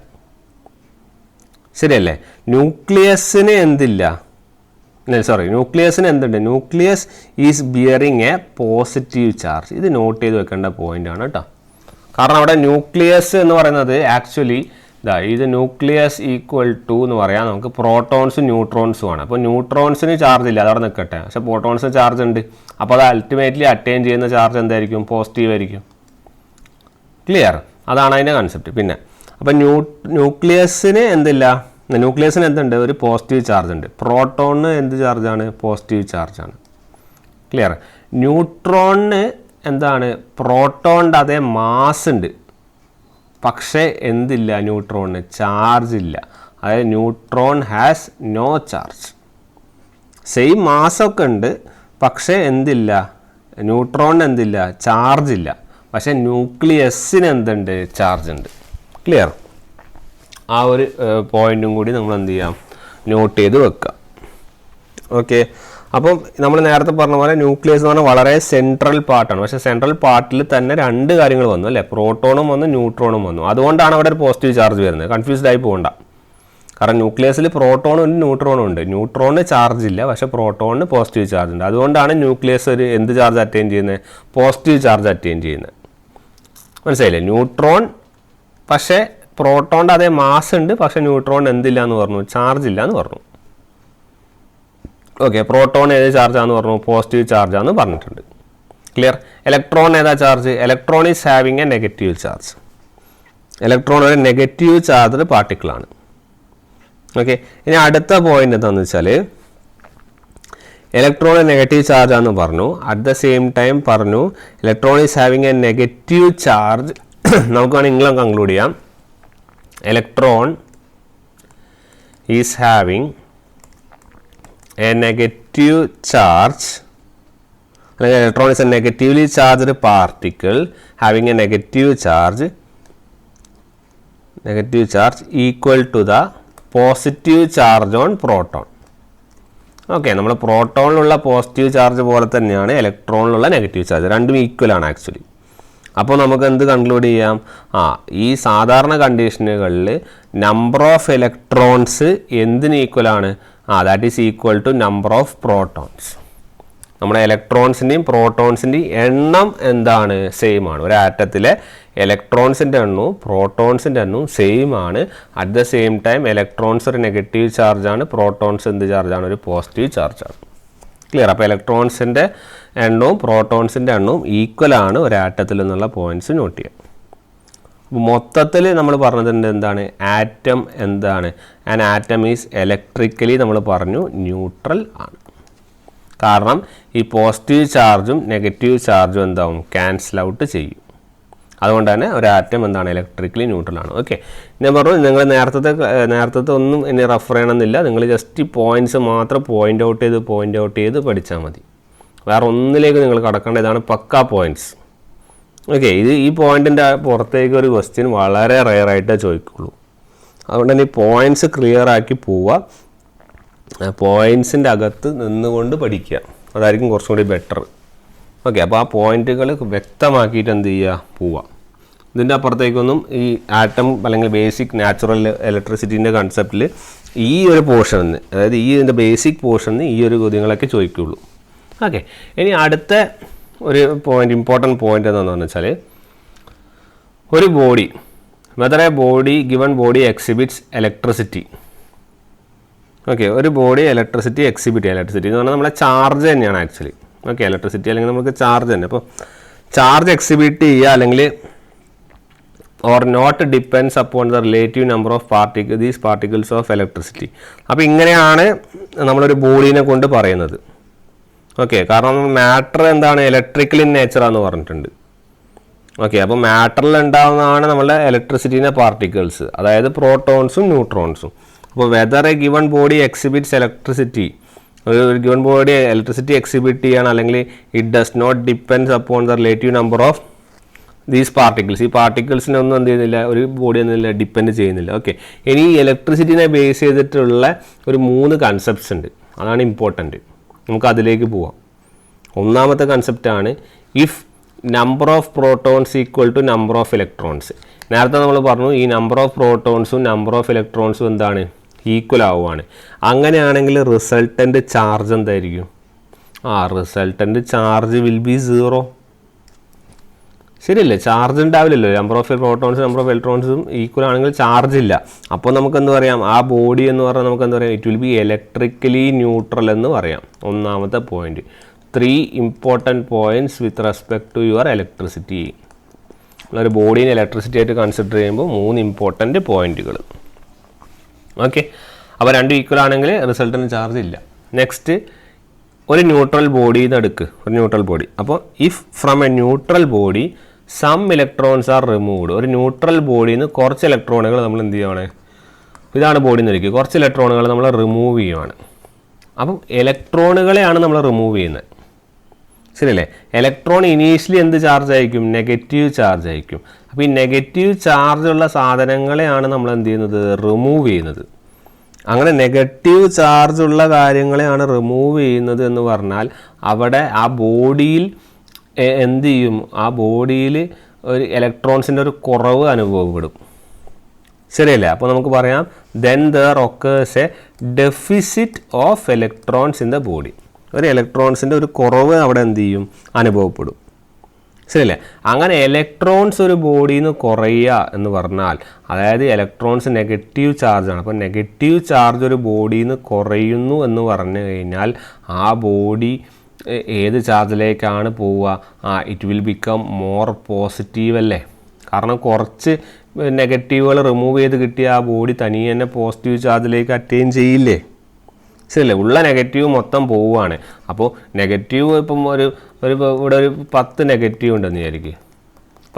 ശരിയല്ലേ? ന്യൂക്ലിയസിന് എന്തില്ല? ന്യൂക്ലിയസിന് എന്തുണ്ട്? Nucleus is bearing A positive charge. ഇത് നോട്ട് ചെയ്ത് വെക്കേണ്ട പോയിന്റ് ആണ് കേട്ടോ. കാരണം അവിടെ ന്യൂക്ലിയസ് എന്ന് പറയുന്നത് ആക്ച്വലി ഇത് ന്യൂക്ലിയസ് ഈക്വൽ ടു എന്ന് പറയാം നമുക്ക് പ്രോട്ടോൺസും ന്യൂട്രോൺസും ആണ്. അപ്പോൾ ന്യൂട്രോൺസിന് ചാർജ് ഇല്ല, അതവിടെ നിൽക്കട്ടെ. പക്ഷേ പ്രോട്ടോൺസിന് ചാർജ് ഉണ്ട്. അപ്പോൾ അത് അൾട്ടിമേറ്റ്ലി അറ്റൈൻ ചെയ്യുന്ന ചാർജ് എന്തായിരിക്കും? പോസിറ്റീവ് ആയിരിക്കും. ക്ലിയർ? അതാണ് അതിൻ്റെ കൺസെപ്റ്റ്. പിന്നെ അപ്പോൾ ന്യൂക്ലിയസിന് എന്തില്ല? ന്യൂക്ലിയസിന് എന്തുണ്ട്? ഒരു പോസിറ്റീവ് ചാർജ് ഉണ്ട്. പ്രോട്ടോണിന് എന്ത് ചാർജാണ്? പോസിറ്റീവ് ചാർജാണ്. ക്ലിയർ? ന്യൂട്രോണിന് എന്താണ്? പ്രോട്ടോണിൻ്റെ അതേ മാസ് ഉണ്ട്, പക്ഷേ എന്തില്ല? ന്യൂട്രോണിന് ചാർജ് ഇല്ല. അതായത് neutron has no charge. Same മാസൊക്കെ ഉണ്ട്, പക്ഷേ എന്തില്ല? ന്യൂട്രോണിന് എന്തില്ല? ചാർജ് ഇല്ല. പക്ഷേ ന്യൂക്ലിയസിന് എന്തുണ്ട്? ചാർജ് ഉണ്ട്. ക്ലിയർ? ആ ഒരു പോയിന്റും കൂടി നമ്മൾ എന്ത് ചെയ്യാം? നോട്ട് ചെയ്ത് വെക്കുക. ഓക്കെ, അപ്പം നമ്മൾ നേരത്തെ പറഞ്ഞ പോലെ ന്യൂക്ലിയസ് എന്ന് പറഞ്ഞാൽ വളരെ സെൻട്രൽ പാർട്ടാണ്. പക്ഷേ സെൻട്രൽ പാർട്ടിൽ തന്നെ രണ്ട് കാര്യങ്ങൾ വന്നു അല്ലേ? പ്രോട്ടോണും വന്നു, ന്യൂട്രോണും വന്നു. അതുകൊണ്ടാണ് അവിടെ ഒരു പോസിറ്റീവ് ചാർജ് വരുന്നത്. കൺഫ്യൂസ്ഡ് ആയി പോകണ്ട. കാരണം ന്യൂക്ലിയസിൽ പ്രോട്ടോണും ഉണ്ട് ന്യൂട്രോണും ഉണ്ട്. ന്യൂട്രോണിന് ചാർജ് ഇല്ല, പക്ഷേ പ്രോട്ടോണിന് പോസിറ്റീവ് ചാർജ് ഉണ്ട്. അതുകൊണ്ടാണ് ന്യൂക്ലിയസ് ഒരു എന്ത് ചാർജ് അറ്റൈൻ ചെയ്യുന്നത്? പോസിറ്റീവ് ചാർജ് അറ്റൈൻ ചെയ്യുന്നത്. മനസ്സിലായില്ലേ? ന്യൂട്രോൺ പക്ഷേ പ്രോട്ടോണിൻ്റെ അതേ മാസ് ഉണ്ട്, പക്ഷേ ന്യൂട്രോൺ എന്തില്ല എന്ന് പറഞ്ഞു? ചാർജ് ഇല്ല എന്ന് പറഞ്ഞു. ഓക്കെ, പ്രോട്ടോൺ ഏത് ചാർജാന്ന് പറഞ്ഞു? പോസിറ്റീവ് ചാർജാന്ന് പറഞ്ഞിട്ടുണ്ട്. ക്ലിയർ? ഇലക്ട്രോൺ ഏതാ charge? Electron is having a negative charge. Electron ഒരു നെഗറ്റീവ് ചാർജ്ഡ് പാർട്ടിക്കിളാണ്. ഓക്കെ, ഇനി അടുത്ത പോയിന്റ് എന്താണെന്ന് വെച്ചാൽ ഇലക്ട്രോൺ നെഗറ്റീവ് ചാർജ് ആണെന്ന് പറഞ്ഞു. അറ്റ് ദ സെയിം ടൈം പറഞ്ഞു electron is having a negative charge. നമുക്ക് വേണമെങ്കിൽ ഇങ്ങനെ കൺക്ലൂഡ് ചെയ്യാം. Electron is having a negative charge, അല്ലെങ്കിൽ electron is a negatively charged particle having a negative charge equal to the positive charge on proton. Okay, നമ്മൾ പ്രോട്ടോണിലുള്ള positive charge പോലെ തന്നെയാണ് ഇലക്ട്രോണിലുള്ള negative charge. രണ്ടും ഈക്വലാണ് ആക്ച്വലി. അപ്പോൾ നമുക്ക് എന്ത് കൺക്ലൂഡ് ചെയ്യാം? ഈ സാധാരണ കണ്ടീഷനുകളിൽ നമ്പർ ഓഫ് ഇലക്ട്രോൺസ് എന്തിന് ഈക്വലാണ്? That is equal to number of protons. നമ്മുടെ ഇലക്ട്രോൺസിൻ്റെയും പ്രോട്ടോൺസിൻ്റെയും എണ്ണം എന്താണ്? സെയിം ആണ്. ഒരു ആറ്റത്തിലെ ഇലക്ട്രോൺസിൻ്റെ എണ്ണവും പ്രോട്ടോൺസിൻ്റെ എണ്ണവും സെയിം ആണ്. At the same time electrons ഒരു നെഗറ്റീവ് ചാർജാണ്, പ്രോട്ടോൺസ് എന്ത് ചാർജാണ്? ഒരു പോസിറ്റീവ് ചാർജാണ്. ക്ലിയർ? അപ്പോൾ ഇലക്ട്രോൺസിൻ്റെ എണ്ണവും പ്രോട്ടോൺസിൻ്റെ എണ്ണവും ഈക്വലാണ് ഒരു ആറ്റത്തിൽ നിന്നുള്ള പോയിന്റ്സ് നോട്ട് ചെയ്യാം. മൊത്തത്തിൽ നമ്മൾ പറഞ്ഞതിൻ്റെ എന്താണ്? ആറ്റം എന്താണ്? ആൻ ആറ്റം ഈസ് ഇലക്ട്രിക്കലി നമ്മൾ പറഞ്ഞു ന്യൂട്രൽ ആണ്. കാരണം ഈ പോസിറ്റീവ് ചാർജും നെഗറ്റീവ് ചാർജും എന്താവും? ക്യാൻസൽ ഔട്ട് ചെയ്യും. അതുകൊണ്ട് തന്നെ ഒരു ആറ്റം എന്താണ്? ഇലക്ട്രിക്കലി ന്യൂട്രൽ ആണ്. ഓക്കെ, ഞാൻ പറഞ്ഞു നിങ്ങൾ നേരത്തെ ഒന്നും ഇനി റെഫർ ചെയ്യണമെന്നില്ല. നിങ്ങൾ ജസ്റ്റ് ഈ പോയിന്റ്സ് മാത്രം പോയിൻ്റ് ഔട്ട് ചെയ്ത് പഠിച്ചാൽ മതി. വേറെ ഒന്നിലേക്ക് നിങ്ങൾ കടക്കേണ്ട. ഇതാണ് പക്കാ പോയിന്റ്സ്. ഓക്കെ, ഈ പോയിന്റിൻ്റെ പുറത്തേക്ക് ഒരു ക്വസ്റ്റ്യൻ വളരെ റെയറായിട്ടേ ചോദിക്കുള്ളൂ. അതുകൊണ്ട് തന്നെ ഈ പോയിന്റ്സ് ക്ലിയർ ആക്കി പോവുക. പോയിൻസിൻ്റെ അകത്ത് നിന്നുകൊണ്ട് പഠിക്കുക, അതായിരിക്കും കുറച്ചും കൂടി ബെറ്റർ. ഓക്കെ, അപ്പോൾ ആ പോയിന്റുകൾ വ്യക്തമാക്കിയിട്ട് എന്ത് ചെയ്യുക? പോവുക. ഇതിൻ്റെ അപ്പുറത്തേക്കൊന്നും ഈ ആറ്റം അല്ലെങ്കിൽ ബേസിക് നാച്ചുറൽ ഇലക്ട്രിസിറ്റീൻ്റെ കൺസെപ്റ്റിൽ ഈ ഒരു പോർഷനിൽ, അതായത് ഈ ഇതിൻ്റെ ബേസിക് പോർഷനിൽ ഈ ഒരു ചോദ്യങ്ങളൊക്കെ ചോദിക്കുകയുള്ളൂ. ഓക്കെ, ഇനി അടുത്ത ഒരു പോയിന്റ്, ഇമ്പോർട്ടൻറ്റ് പോയിന്റ് എന്താണെന്ന് വെച്ചാൽ ഒരു body, whether A body given body exhibits electricity. Okay, ഒരു ബോഡി ഇലക്ട്രിസിറ്റി എക്സിബിറ്റ് ചെയ്യുക. ഇലക്ട്രിസിറ്റി എന്ന് പറഞ്ഞാൽ നമ്മളെ ചാർജ് തന്നെയാണ് ആക്ച്വലി. ഓക്കെ, ഇലക്ട്രിസിറ്റി അല്ലെങ്കിൽ നമുക്ക് ചാർജ് തന്നെ. അപ്പോൾ ചാർജ് എക്സിബിറ്റ് ചെയ്യുക അല്ലെങ്കിൽ or not depends upon the relative number of these particles of electricity. അപ്പോൾ ഇങ്ങനെയാണ് നമ്മളൊരു ബോഡീനെ കൊണ്ട് പറയുന്നത്. ഓക്കെ, കാരണം മാറ്റർ എന്താണ്? ഇലക്ട്രിക്കൽ ഇൻ നേച്ചറാന്ന് പറഞ്ഞിട്ടുണ്ട്. ഓക്കെ, അപ്പോൾ മാറ്ററിൽ ഉണ്ടാകുന്നതാണ് നമ്മളുടെ ഇലക്ട്രിസിറ്റീൻ്റെ പാർട്ടിക്കിൾസ്, അതായത് പ്രോട്ടോൺസും ന്യൂട്രോൺസും. അപ്പോൾ whether a given body exhibits electricity, ഒരു ഗിവൺ ബോഡി ഇലക്ട്രിസിറ്റി എക്സിബിറ്റ് ചെയ്യണം അല്ലെങ്കിൽ it does not depends upon the relative number of these particles. ഈ പാർട്ടിക്കിൾസിനെ ഒന്നും എന്ത് ചെയ്യുന്നില്ല, ഒരു ബോഡി ഒന്നും ഡിപ്പെൻഡ് ചെയ്യുന്നില്ല. ഓക്കെ, ഇനി ഈ ഇലക്ട്രിസിറ്റിനെ ബേസ് ചെയ്തിട്ടുള്ള ഒരു 3 കൺസെപ്റ്റ്സ് ഉണ്ട്. അതാണ് ഇമ്പോർട്ടൻറ്റ്. നമുക്ക് അതിലേക്ക് പോവാം. ഒന്നാമത്തെ കൺസെപ്റ്റാണ് if number of protons equal to number of electrons. നേരത്തെ നമ്മൾ പറഞ്ഞു ഈ നമ്പർ ഓഫ് പ്രോട്ടോൺസും നമ്പർ ഓഫ് ഇലക്ട്രോൺസും എന്താണ്? ഈക്വൽ ആവുകയാണ്. അങ്ങനെയാണെങ്കിൽ റിസൾട്ടൻ്റ് ചാർജ് എന്തായിരിക്കും? Resultant charge will be 0. ശരിയല്ലേ? ചാർജ് ഉണ്ടാവില്ലല്ലോ. നമ്പർ ഓഫ് പ്രോട്ടോൺസും നമ്പർ ഓഫ് ഇലക്ട്രോൺസും ഈക്വൽ ആണെങ്കിൽ ചാർജ് ഇല്ല. അപ്പോൾ നമുക്ക് എന്ത് പറയാം? ആ ബോഡി എന്ന് പറഞ്ഞാൽ നമുക്ക് എന്താ പറയാം? It will be electrically neutral എന്ന് പറയാം. ഒന്നാമത്തെ point. 3 important points with respect to your electricity. ഒരു ബോഡീനെ ഇലക്ട്രിസിറ്റി ആയിട്ട് കൺസിഡർ ചെയ്യുമ്പോൾ 3 ഇമ്പോർട്ടൻറ്റ് പോയിന്റുകൾ. ഓക്കെ, അപ്പോൾ 2 ഈക്വൽ ആണെങ്കിൽ റിസൾട്ടിന് ചാർജ് ഇല്ല. നെക്സ്റ്റ്, ഒരു ന്യൂട്രൽ ബോഡി എടുക്കുക, ഒരു ന്യൂട്രൽ ബോഡി. അപ്പോൾ if from a neutral body some electrons are removed. ഒരു ന്യൂട്രൽ ബോഡിയിൽ നിന്ന് കുറച്ച് ഇലക്ട്രോണുകൾ നമ്മൾ എന്ത് ചെയ്യുകയാണ്? ഇതാണ് ബോഡി എന്ന് ഇരിക്കുക, കുറച്ച് ഇലക്ട്രോണുകൾ നമ്മൾ റിമൂവ് ചെയ്യുകയാണ്. അപ്പം ഇലക്ട്രോണുകളെയാണ് നമ്മൾ റിമൂവ് ചെയ്യുന്നത്. ശരിയല്ലേ? ഇലക്ട്രോൺ ഇനീഷ്യലി എന്ത് ചാർജ് ആയിരിക്കും? നെഗറ്റീവ് ചാർജ് ആയിരിക്കും. അപ്പോൾ ഈ നെഗറ്റീവ് ചാർജുള്ള സാധനങ്ങളെയാണ് നമ്മൾ എന്ത് ചെയ്യുന്നത്? റിമൂവ് ചെയ്യുന്നത്. അങ്ങനെ നെഗറ്റീവ് ചാർജുള്ള കാര്യങ്ങളെയാണ് റിമൂവ് ചെയ്യുന്നത് എന്ന് പറഞ്ഞാൽ അവിടെ ആ ബോഡിയിൽ എന്ത് ചെയ്യും? ആ ബോഡിയിൽ ഒരു ഇലക്ട്രോൺസിൻ്റെ ഒരു കുറവ് അനുഭവപ്പെടും. ശരിയല്ലേ? അപ്പോൾ നമുക്ക് പറയാം then there occurs a deficit of electrons in the body. ഒരു ഇലക്ട്രോൺസിൻ്റെ ഒരു കുറവ് അവിടെ എന്ത് ചെയ്യും? അനുഭവപ്പെടും. ശരിയല്ലേ? അങ്ങനെ ഇലക്ട്രോൺസ് ഒരു ബോഡിയിൽ നിന്ന് കുറയുക എന്ന് പറഞ്ഞാൽ, അതായത് ഇലക്ട്രോൺസ് നെഗറ്റീവ് ചാർജാണ്. അപ്പോൾ നെഗറ്റീവ് ചാർജ് ഒരു ബോഡിയിൽ നിന്ന് കുറയുന്നു എന്ന് പറഞ്ഞു കഴിഞ്ഞാൽ ആ ബോഡി ഏത് ചാർജിലേക്കാണ് പോവുക? It will become more positive അല്ലേ? കാരണം കുറച്ച് നെഗറ്റീവുകൾ റിമൂവ് ചെയ്ത് കിട്ടിയ ആ ബോഡി തനിയെ തന്നെ പോസിറ്റീവ് ചാർജിലേക്ക് അറ്റൈൻ ചെയ്യില്ലേ? ശരിയല്ലേ? ഉള്ള നെഗറ്റീവ് മൊത്തം പോവുകയാണ്. അപ്പോൾ നെഗറ്റീവ് ഇപ്പം ഇവിടെ ഒരു 10 നെഗറ്റീവ് ഉണ്ടെന്ന് വിചാരിക്കുക.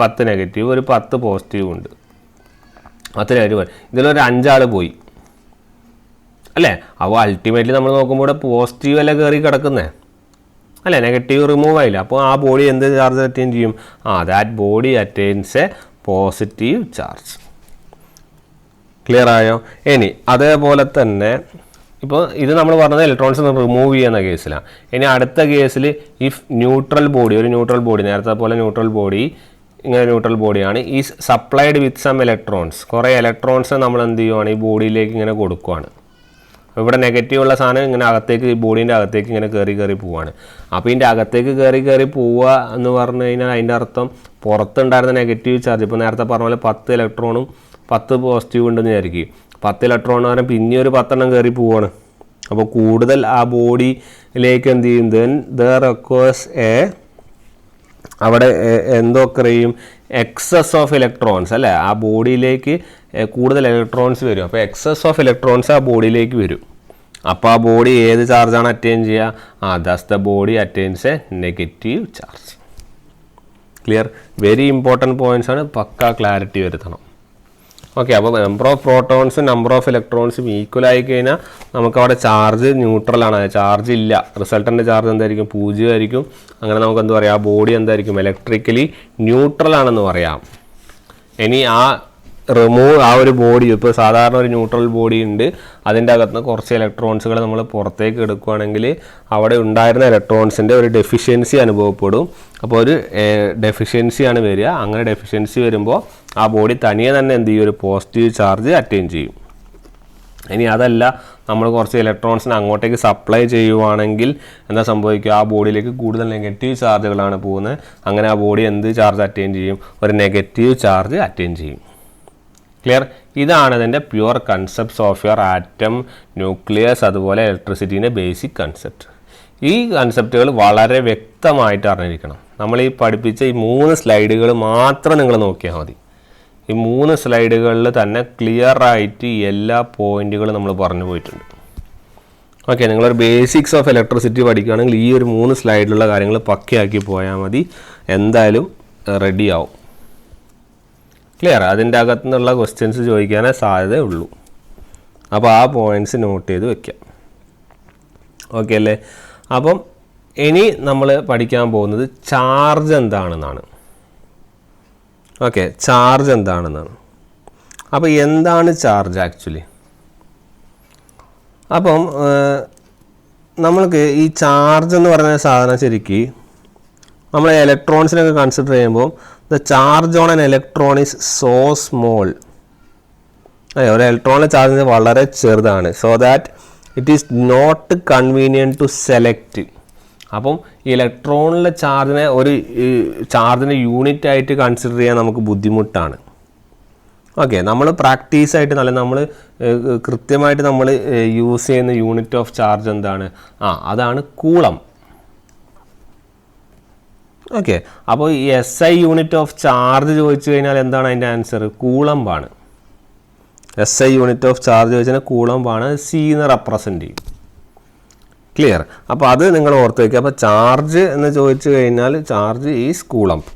10 നെഗറ്റീവ്, ഒരു 10 പോസിറ്റീവ് ഉണ്ട്. ഇതിലൊരു 5 ആൾ പോയി അല്ലേ? അപ്പോൾ അൾട്ടിമേറ്റ്ലി നമ്മൾ നോക്കുമ്പോൾ ഇവിടെ പോസിറ്റീവ് അല്ലേ കയറി കിടക്കുന്നത് അല്ലേ? നെഗറ്റീവ് റിമൂവ് ആയില്ല. അപ്പോൾ ആ ബോഡി എന്ത് ചാർജ് അറ്റൈൻ ചെയ്യും? That body attains A positive charge. Clear ആയോ? ഇനി അതേപോലെ തന്നെ ഇപ്പോൾ ഇത് നമ്മൾ പറഞ്ഞത് ഇലക്ട്രോൺസ് റിമൂവ് ചെയ്യുന്ന കേസിലാണ്. ഇനി അടുത്ത കേസിൽ ഇഫ് ന്യൂട്രൽ ബോഡി, ഒരു ന്യൂട്രൽ ബോഡി, നേരത്തെ പോലെ ന്യൂട്രൽ ബോഡി, ഇങ്ങനെ ന്യൂട്രൽ ബോഡിയാണ്, ഈ സപ്ലൈഡ് വിത്ത് സം ഇലക്ട്രോൺസ്, കുറേ ഇലക്ട്രോൺസ് നമ്മൾ എന്ത് ചെയ്യുവാണ്? ഈ ബോഡിയിലേക്ക് ഇങ്ങനെ കൊടുക്കുകയാണ്. ഇവിടെ നെഗറ്റീവ് ഉള്ള സാധനം ഇങ്ങനെ അകത്തേക്ക്, ഈ ബോഡീൻ്റെ അകത്തേക്ക് ഇങ്ങനെ കയറി പോവുകയാണ്. അപ്പോൾ ഇതിൻ്റെ അകത്തേക്ക് കയറി പോവുക എന്ന് പറഞ്ഞു കഴിഞ്ഞാൽ അതിൻ്റെ അർത്ഥം പുറത്തുണ്ടായിരുന്ന നെഗറ്റീവ് ചാർജ്, ഇപ്പോൾ നേരത്തെ പറഞ്ഞ പോലെ 10 ഇലക്ട്രോണും 10 പോസിറ്റീവ് ഉണ്ടെന്ന് വിചാരിക്കും. 10 ഇലക്ട്രോൺ എന്ന് പറഞ്ഞാൽ പിന്നെ ഒരു 10 എണ്ണം കയറി പോവാണ്. അപ്പോൾ കൂടുതൽ ആ ബോഡിയിലേക്ക് എന്ത് ചെയ്യും? ദെൻ ദർ ഒക്കേഴ്സ് അവിടെ എന്തൊക്കെ ചെയ്യും? എക്സസ് ഓഫ് ഇലക്ട്രോൺസ് അല്ലേ? ആ ബോഡിയിലേക്ക് കൂടുതൽ ഇലക്ട്രോൺസ് വരും. അപ്പോൾ എക്സസ് ഓഫ് ഇലക്ട്രോൺസ് ആ ബോഡിയിലേക്ക് വരും. അപ്പോൾ ആ ബോഡി ഏത് ചാർജാണ് അറ്റൈൻ ചെയ്യുക? That's the body attains a negative charge. Clear? Very important points ആണ്, പക്ക ക്ലാരിറ്റി വരുത്തണം. ഓക്കെ, അപ്പോൾ നമ്പർ ഓഫ് പ്രോട്ടോൺസും നമ്പർ ഓഫ് ഇലക്ട്രോൺസും ഈക്വൽ ആയി കഴിഞ്ഞാൽ നമുക്കവിടെ ചാർജ് ന്യൂട്രലാണ്, ചാർജ് ഇല്ല. റിസൾട്ടൻ്റെ ചാർജ് എന്തായിരിക്കും? 0 ആയിരിക്കും. അങ്ങനെ നമുക്ക് എന്താ പറയുക? ആ ബോഡി എന്തായിരിക്കും? ഇലക്ട്രിക്കലി ന്യൂട്രൽ ആണെന്ന് പറയാം. ഇനി ആ ഒരു ബോഡി, ഇപ്പോൾ സാധാരണ ഒരു ന്യൂട്രൽ ബോഡി ഉണ്ട്, അതിൻ്റെ അകത്തുനിന്ന് കുറച്ച് ഇലക്ട്രോൺസുകൾ നമ്മൾ പുറത്തേക്ക് എടുക്കുകയാണെങ്കിൽ അവിടെ ഉണ്ടായിരുന്ന ഇലക്ട്രോൺസിൻ്റെ ഒരു ഡെഫിഷ്യൻസി അനുഭവപ്പെടും. അപ്പോൾ ഒരു ഡെഫിഷ്യൻസിയാണ് വരിക. അങ്ങനെ ഡെഫിഷ്യൻസി വരുമ്പോൾ ആ ബോഡി തനിയെ തന്നെ എന്ത് ചെയ്യും? ഒരു പോസിറ്റീവ് ചാർജ് അറ്റൈൻ ചെയ്യും. ഇനി അതല്ല, നമ്മൾ കുറച്ച് ഇലക്ട്രോൺസിനെ അങ്ങോട്ടേക്ക് സപ്ലൈ ചെയ്യുവാണെങ്കിൽ എന്താ സംഭവിക്കുക? ആ ബോഡിയിലേക്ക് കൂടുതൽ നെഗറ്റീവ് ചാർജുകളാണ് പോകുന്നത്. അങ്ങനെ ആ ബോഡി എന്ത് ചാർജ് അറ്റൈൻ ചെയ്യും? ഒരു നെഗറ്റീവ് ചാർജ് അറ്റൈൻ ചെയ്യും. ക്ലിയർ? ഇതാണ് ഇതിൻ്റെ pure concepts of your atom, nucleus, അതുപോലെ ഇലക്ട്രിസിറ്റീൻ്റെ ബേസിക് കൺസെപ്റ്റ്. ഈ കൺസെപ്റ്റുകൾ വളരെ വ്യക്തമായിട്ട് അറിഞ്ഞിരിക്കണം. നമ്മൾ ഈ പഠിപ്പിച്ച ഈ 3 സ്ലൈഡുകൾ മാത്രം നിങ്ങൾ നോക്കിയാൽ മതി. ഈ 3 സ്ലൈഡുകളിൽ തന്നെ ക്ലിയർ ആയിട്ട് എല്ലാ പോയിന്റുകളും നമ്മൾ പറഞ്ഞു പോയിട്ടുണ്ട്. ഓക്കെ, നിങ്ങളൊരു ബേസിക്സ് ഓഫ് ഇലക്ട്രിസിറ്റി പഠിക്കുകയാണെങ്കിൽ ഈ ഒരു 3 സ്ലൈഡിലുള്ള കാര്യങ്ങൾ പക്കയാക്കി പോയാൽ മതി, എന്തായാലും റെഡിയാവും. ക്ലിയർ? അതിൻ്റെ അകത്തു നിന്നുള്ള ക്വസ്റ്റ്യൻസ് ചോദിക്കാനേ സാധ്യതയുള്ളൂ. അപ്പോൾ ആ പോയിൻറ്റ്സ് നോട്ട് ചെയ്ത് വെക്കാം. ഓക്കെ അല്ലേ? അപ്പം ഇനി നമ്മൾ പഠിക്കാൻ പോകുന്നത് ചാർജ് എന്താണെന്നാണ്. ഓക്കെ, ചാർജ് എന്താണെന്നാണ്. അപ്പോൾ എന്താണ് ചാർജ് ആക്ച്വലി? അപ്പം നമ്മൾക്ക് ഈ ചാർജ് എന്ന് പറഞ്ഞ സാധനം ശരിക്ക് നമ്മൾ ഇലക്ട്രോൺസിനൊക്കെ കൺസിഡർ ചെയ്യുമ്പോൾ the charge on an electron is so small. ഒരു ഇലക്ട്രോണിലെ ചാർജ് വളരെ ചെറുതാണ്. So that it is not convenient to select. അപ്പം ഇലക്ട്രോണിലെ ചാർജിനെ യൂണിറ്റ് ആയിട്ട് കൺസിഡർ ചെയ്യാൻ നമുക്ക് ബുദ്ധിമുട്ടാണ്. ഓക്കെ, നമ്മൾ പ്രാക്ടീസായിട്ട് നമ്മൾ കൃത്യമായിട്ട് നമ്മൾ യൂസ് ചെയ്യുന്ന യൂണിറ്റ് ഓഫ് ചാർജ് എന്താണ്? അതാണ് കൂളം. ഓക്കെ, അപ്പോൾ ഈ SI യൂണിറ്റ് ഓഫ് ചാർജ് ചോദിച്ചു കഴിഞ്ഞാൽ എന്താണ് അതിൻ്റെ ആൻസർ? കൂളംബാണ്. SI യൂണിറ്റ് ഓഫ് ചാർജ് ചോദിച്ചാൽ കൂളംബാണ്. C എന്ന് റെപ്രസെൻ്റ് ചെയ്യും. ക്ലിയർ? അപ്പോൾ അത് നിങ്ങൾ ഓർത്ത് വയ്ക്കുക. അപ്പോൾ ചാർജ് എന്ന് ചോദിച്ചു കഴിഞ്ഞാൽ ചാർജ് ഈസ് കൂളംബ്.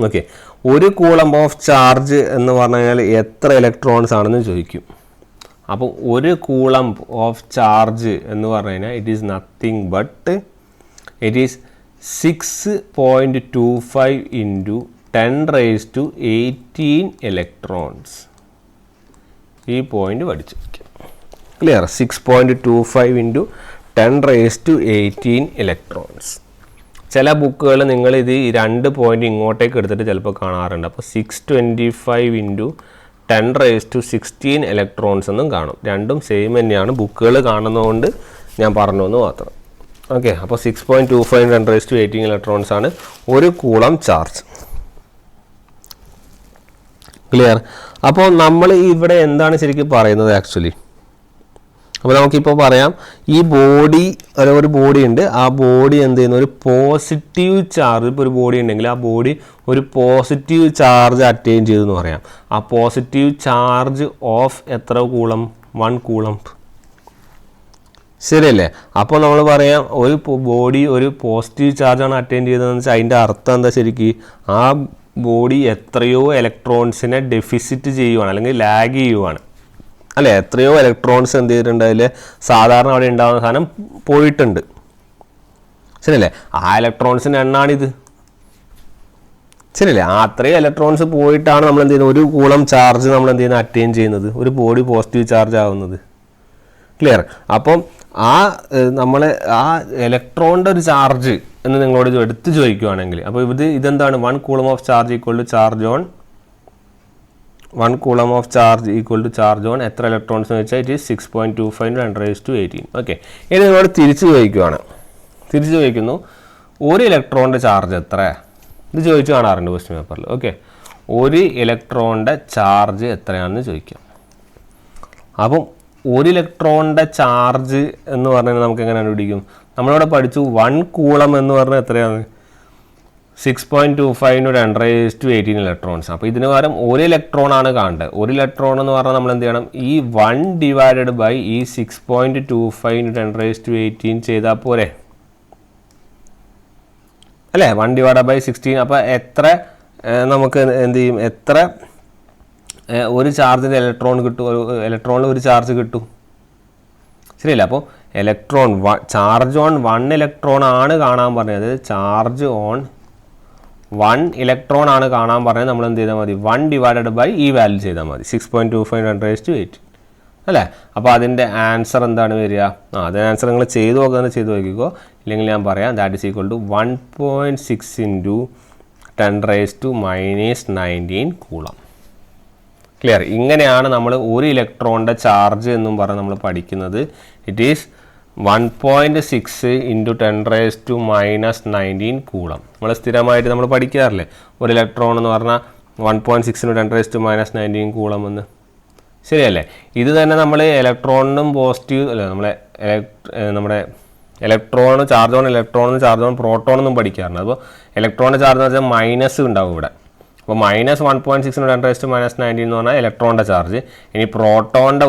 ഓക്കെ, ഒരു കൂളംബ് ഓഫ് ചാർജ് എന്ന് പറഞ്ഞു കഴിഞ്ഞാൽ എത്ര ഇലക്ട്രോൺസ് ആണെന്ന് ചോദിക്കും. അപ്പോൾ ഒരു കൂളംബ് ഓഫ് ചാർജ് എന്ന് പറഞ്ഞു കഴിഞ്ഞാൽ it is nothing but it is 6.25 into 10⁻18 electrons. ഈ പോയിന്റ് പഠിച്ചു വയ്ക്കാം. ക്ലിയർ? 6.25 into 10⁻18 electrons. ചില ബുക്കുകൾ നിങ്ങൾ ഇത് 2 പോയിന്റ് ഇങ്ങോട്ടേക്ക് എടുത്തിട്ട് ചിലപ്പോൾ കാണാറുണ്ട്. അപ്പോൾ 625 into 10⁻16 ഇലക്ട്രോൺസ് എന്നും കാണും. രണ്ടും സെയിം തന്നെയാണ്, ബുക്കുകൾ കാണുന്നതുകൊണ്ട് ഞാൻ പറഞ്ഞു എന്ന് മാത്രം. ഓക്കെ, അപ്പോൾ 6.25 10⁻18 ഇലക്ട്രോൺസ് ആണ് ഒരു കൂളം ചാർജ്. ക്ലിയർ? അപ്പോൾ നമ്മൾ ഇവിടെ എന്താണ് ശരിക്കും പറയുന്നത് ആക്ച്വലി? അപ്പോൾ നമുക്കിപ്പോൾ പറയാം, ഈ ബോഡി ഒരു ബോഡി ഉണ്ട്, ആ ബോഡി എന്ത് ചെയ്യുന്നു, ഒരു പോസിറ്റീവ് ചാർജ്, ഇപ്പോൾ ഒരു ബോഡി ഉണ്ടെങ്കിൽ ആ ബോഡി ഒരു പോസിറ്റീവ് ചാർജ് അറ്റൈൻ ചെയ്തു എന്ന് പറയാം. ആ പോസിറ്റീവ് ചാർജ് ഓഫ് എത്ര കൂളം? 1 കൂളം. ശരിയല്ലേ? അപ്പോൾ നമ്മൾ പറയാം ഒരു ബോഡി ഒരു പോസിറ്റീവ് ചാർജാണ് അറ്റൈൻ ചെയ്തതെന്ന് വെച്ചാൽ അതിൻ്റെ അർത്ഥം എന്താ ശരിക്കും? ആ ബോഡി എത്രയോ ഇലക്ട്രോൺസിനെ ഡെഫിസിറ്റ് ചെയ്യുവാണ് അല്ലെങ്കിൽ ലാഗ് ചെയ്യുവാണ് അല്ലേ? എത്രയോ ഇലക്ട്രോൺസ് എന്ത് ചെയ്തിട്ടുണ്ട്, അതിൽ സാധാരണ അവിടെ ഉണ്ടാകുന്ന സാധനം പോയിട്ടുണ്ട്. ശരിയല്ലേ? ആ ഇലക്ട്രോൺസിൻ്റെ എണ്ണാണിത്. ശരിയല്ലേ? ആ അത്രയും ഇലക്ട്രോൺസ് പോയിട്ടാണ് നമ്മൾ എന്ത് ചെയ്യുന്നത്, ഒരു കൂളം ചാർജ് നമ്മൾ എന്ത് ചെയ്യുന്നത്, അറ്റൈൻ ചെയ്യുന്നത്, ഒരു ബോഡി പോസിറ്റീവ് ചാർജ് ആവുന്നത്. ക്ലിയർ? അപ്പം നമ്മൾ ആ ഇലക്ട്രോണിൻ്റെ ഒരു ചാർജ് എന്ന് നിങ്ങളോട് എടുത്ത് ചോദിക്കുകയാണെങ്കിൽ, അപ്പോൾ ഇതെന്താണ്? 1 coulomb of charge equal to charge on 1 coulomb of charge equal to charge on എത്ര ഇലക്ട്രോൺസ് എന്ന് വെച്ചാൽ ഇറ്റ് ഈസ് 6.25 10⁻18. ഓക്കെ, ഇനി നിങ്ങളോട് തിരിച്ച് ചോദിക്കുന്നു ഒരു ഇലക്ട്രോണിൻ്റെ ചാർജ് എത്ര? ഇത് ചോദിച്ചു കാണാറുണ്ട് ക്വസ്റ്റ്യൻ പേപ്പറിൽ. ഓക്കെ, ഒരു ഇലക്ട്രോണിൻ്റെ ചാർജ് എത്രയാണെന്ന് ചോദിക്കാം. അപ്പം ഒരു ഇലക്ട്രോണിൻ്റെ ചാർജ് എന്ന് പറഞ്ഞാൽ നമുക്ക് എങ്ങനെ കണ്ടുപിടിക്കും? നമ്മളിവിടെ പഠിച്ചു 1 കൂളം എന്ന് പറഞ്ഞാൽ എത്രയാണ്? 6.25 10⁻18 ഇലക്ട്രോൺസ്. അപ്പോൾ ഇതിന് പകരം ഒരു ഇലക്ട്രോൺ ആണ് കാണേണ്ടത്. ഒരു ഇലക്ട്രോൺ എന്ന് പറഞ്ഞാൽ നമ്മൾ എന്ത് ചെയ്യണം? ഈ 1 ഡിവൈഡഡ് ബൈ ഈ 6.25 10⁻18 ചെയ്താൽ പോരെ അല്ലേ? 1 ഡിവൈഡഡ് ബൈ 16. അപ്പോൾ എത്ര നമുക്ക് എന്ത് ചെയ്യും? എത്ര ഒരു ചാർജിൻ്റെ ഇലക്ട്രോൺ കിട്ടും? ഇലക്ട്രോണിൽ ഒരു ചാർജ് കിട്ടും. ശരിയല്ല? അപ്പോൾ ചാർജ് ഓൺ 1 ഇലക്ട്രോൺ ആണ് കാണാൻ പറഞ്ഞത്. ചാർജ് ഓൺ 1 ഇലക്ട്രോൺ ആണ് കാണാൻ പറഞ്ഞത്. നമ്മൾ എന്ത് ചെയ്താൽ മതി? 1 ഡിവൈഡഡ് ബൈ ഈ വാല്യൂ ചെയ്താൽ മതി, 6.25 10⁻18 അല്ലേ? അപ്പോൾ അതിൻ്റെ ആൻസർ എന്താണ് വരിക? അതിൻ്റെ ആൻസർ നിങ്ങൾ ചെയ്ത് നോക്കിക്കോ. ഇല്ലെങ്കിൽ ഞാൻ പറയാം, that is equal to 1.6 × 10⁻19 coulomb. Clear? ഇങ്ങനെയാണ് നമ്മൾ ഒരു ഇലക്ട്രോണിൻ്റെ ചാർജ് എന്നും പറഞ്ഞ് നമ്മൾ പഠിക്കുന്നത്. It is 1.6 × 10⁻19 coulomb. നമ്മൾ സ്ഥിരമായിട്ട് നമ്മൾ പഠിക്കാറില്ലേ, ഒരു ഇലക്ട്രോൺ എന്ന് പറഞ്ഞാൽ 1.6 × 10⁻19 കൂളം എന്ന്. ശരിയല്ലേ? ഇത് തന്നെ നമ്മൾ ഇലക്ട്രോണിനും പോസിറ്റീവ് അല്ല, നമ്മുടെ electron charge on charge on proton എന്നും പഠിക്കാറുണ്ട്. അപ്പോൾ ഇലക്ട്രോണിൻ്റെ ചാർജ് എന്ന് വെച്ചാൽ മൈനസ് ഉണ്ടാവും ഇവിടെ. അപ്പോൾ -1.6 × 10⁻19 എന്ന് പറഞ്ഞാൽ ഇലക്ട്രോണിൻ്റെ ചാർജ്. ഇനി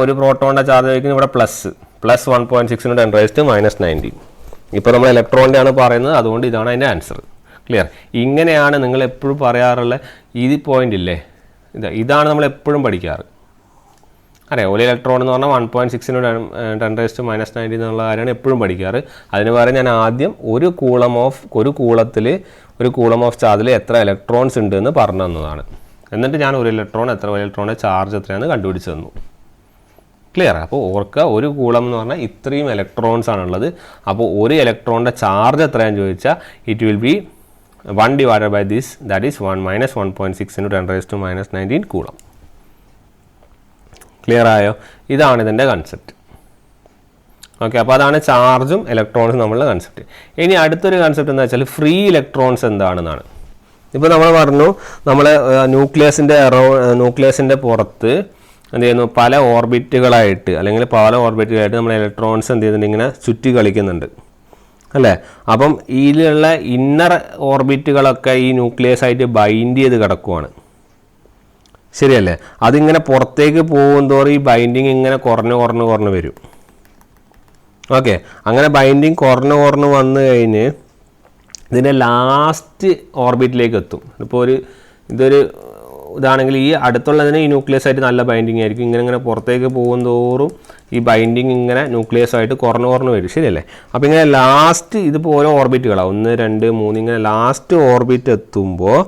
ഒരു പ്രോട്ടോണിൻ്റെ ചാർജ് വയ്ക്കുന്നത് ഇവിടെ പ്ലസ് 1.6 × 10⁻19. ഇപ്പോൾ നമ്മൾ ഇലക്ട്രോണിൻ്റെ ആണ് പറയുന്നത്, അതുകൊണ്ട് ഇതാണ് അതിൻ്റെ ആൻസർ. ക്ലിയർ? ഇങ്ങനെയാണ് നിങ്ങൾ എപ്പോഴും പറയാറുള്ള ഈ പോയിന്റ് ഇല്ലേ, ഇതാണ് നമ്മൾ എപ്പോഴും പഠിക്കാറ്. അറിയാം, ഒരു ഇലക്ട്രോൺ എന്ന് പറഞ്ഞാൽ 1.6 × 10⁻19 എന്നുള്ള കാര്യമാണ് എപ്പോഴും പഠിക്കാറ്. അതിന് പകരം ഞാൻ ആദ്യം ഒരു കൂളത്തിൽ ഒരു കൂളം ഓഫ് ചാർജിൽ എത്ര ഇലക്ട്രോൺസ് ഉണ്ട് എന്ന് പറഞ്ഞു തന്നതാണ്. എന്നിട്ട് ഞാൻ ഒരു ഇലക്ട്രോണിൻ്റെ ചാർജ് എത്രയാണെന്ന് കണ്ടുപിടിച്ച് തന്നു. ക്ലിയർ? അപ്പോൾ ഓർക്കുക, ഒരു കൂളം എന്ന് പറഞ്ഞാൽ ഇത്രയും ഇലക്ട്രോൺസ് ആണുള്ളത്. അപ്പോൾ ഒരു ഇലക്ട്രോണിൻ്റെ ചാർജ് എത്രയാണെന്ന് ചോദിച്ചാൽ it will be 1 divided by this, that is 1.6 × 10⁻19 coulomb. Clear ആയോ? ഇതാണ് ഇതിൻ്റെ കൺസെപ്റ്റ്. ഓക്കെ, അപ്പോൾ അതാണ് ചാർജും ഇലക്ട്രോൺസും നമ്മളുടെ കൺസെപ്റ്റ്. ഇനി അടുത്തൊരു കൺസെപ്റ്റ് എന്താ വെച്ചാൽ ഫ്രീ ഇലക്ട്രോൺസ് എന്താണെന്നാണ്. ഇപ്പോൾ നമ്മൾ പറഞ്ഞു, നമ്മൾ ന്യൂക്ലിയസിൻ്റെ പുറത്ത് എന്ത് ചെയ്യുന്നു, പല ഓർബിറ്റുകളായിട്ട് നമ്മൾ ഇലക്ട്രോൺസ് എന്ത് ചെയ്യുന്നുണ്ട്, ഇങ്ങനെ ചുറ്റി കളിക്കുന്നുണ്ട് അല്ലേ? അപ്പം ഇതിലുള്ള ഇന്നർ ഓർബിറ്റുകളൊക്കെ ഈ ന്യൂക്ലിയസ് ആയിട്ട് ബൈൻഡ് ചെയ്ത് കിടക്കുവാണ്. ശരിയല്ലേ? അതിങ്ങനെ പുറത്തേക്ക് പോകുന്തോറും ഈ ബൈൻഡിങ് ഇങ്ങനെ കുറഞ്ഞു വരും. ഓക്കെ, അങ്ങനെ ബൈൻഡിങ് കുറഞ്ഞു വന്നു കഴിഞ്ഞ് ഇതിൻ്റെ ലാസ്റ്റ് ഓർബിറ്റിലേക്ക് എത്തും. ഇപ്പോൾ ഇതാണെങ്കിൽ ഈ അടുത്തുള്ളതിന് ഈ ന്യൂക്ലിയസ് ആയിട്ട് നല്ല ബൈൻഡിങ് ആയിരിക്കും. ഇങ്ങനെ പുറത്തേക്ക് പോകുന്തോറും ഈ ബൈൻഡിങ് ഇങ്ങനെ ന്യൂക്ലിയസ് ആയിട്ട് കുറഞ്ഞു വരും. ശരിയല്ലേ? അപ്പോൾ ഇങ്ങനെ ലാസ്റ്റ് ഇതിപ്പോൾ ഓരോ ഓർബിറ്റുകളാണ്, 1, 2, 3 ഇങ്ങനെ ലാസ്റ്റ് ഓർബിറ്റ് എത്തുമ്പോൾ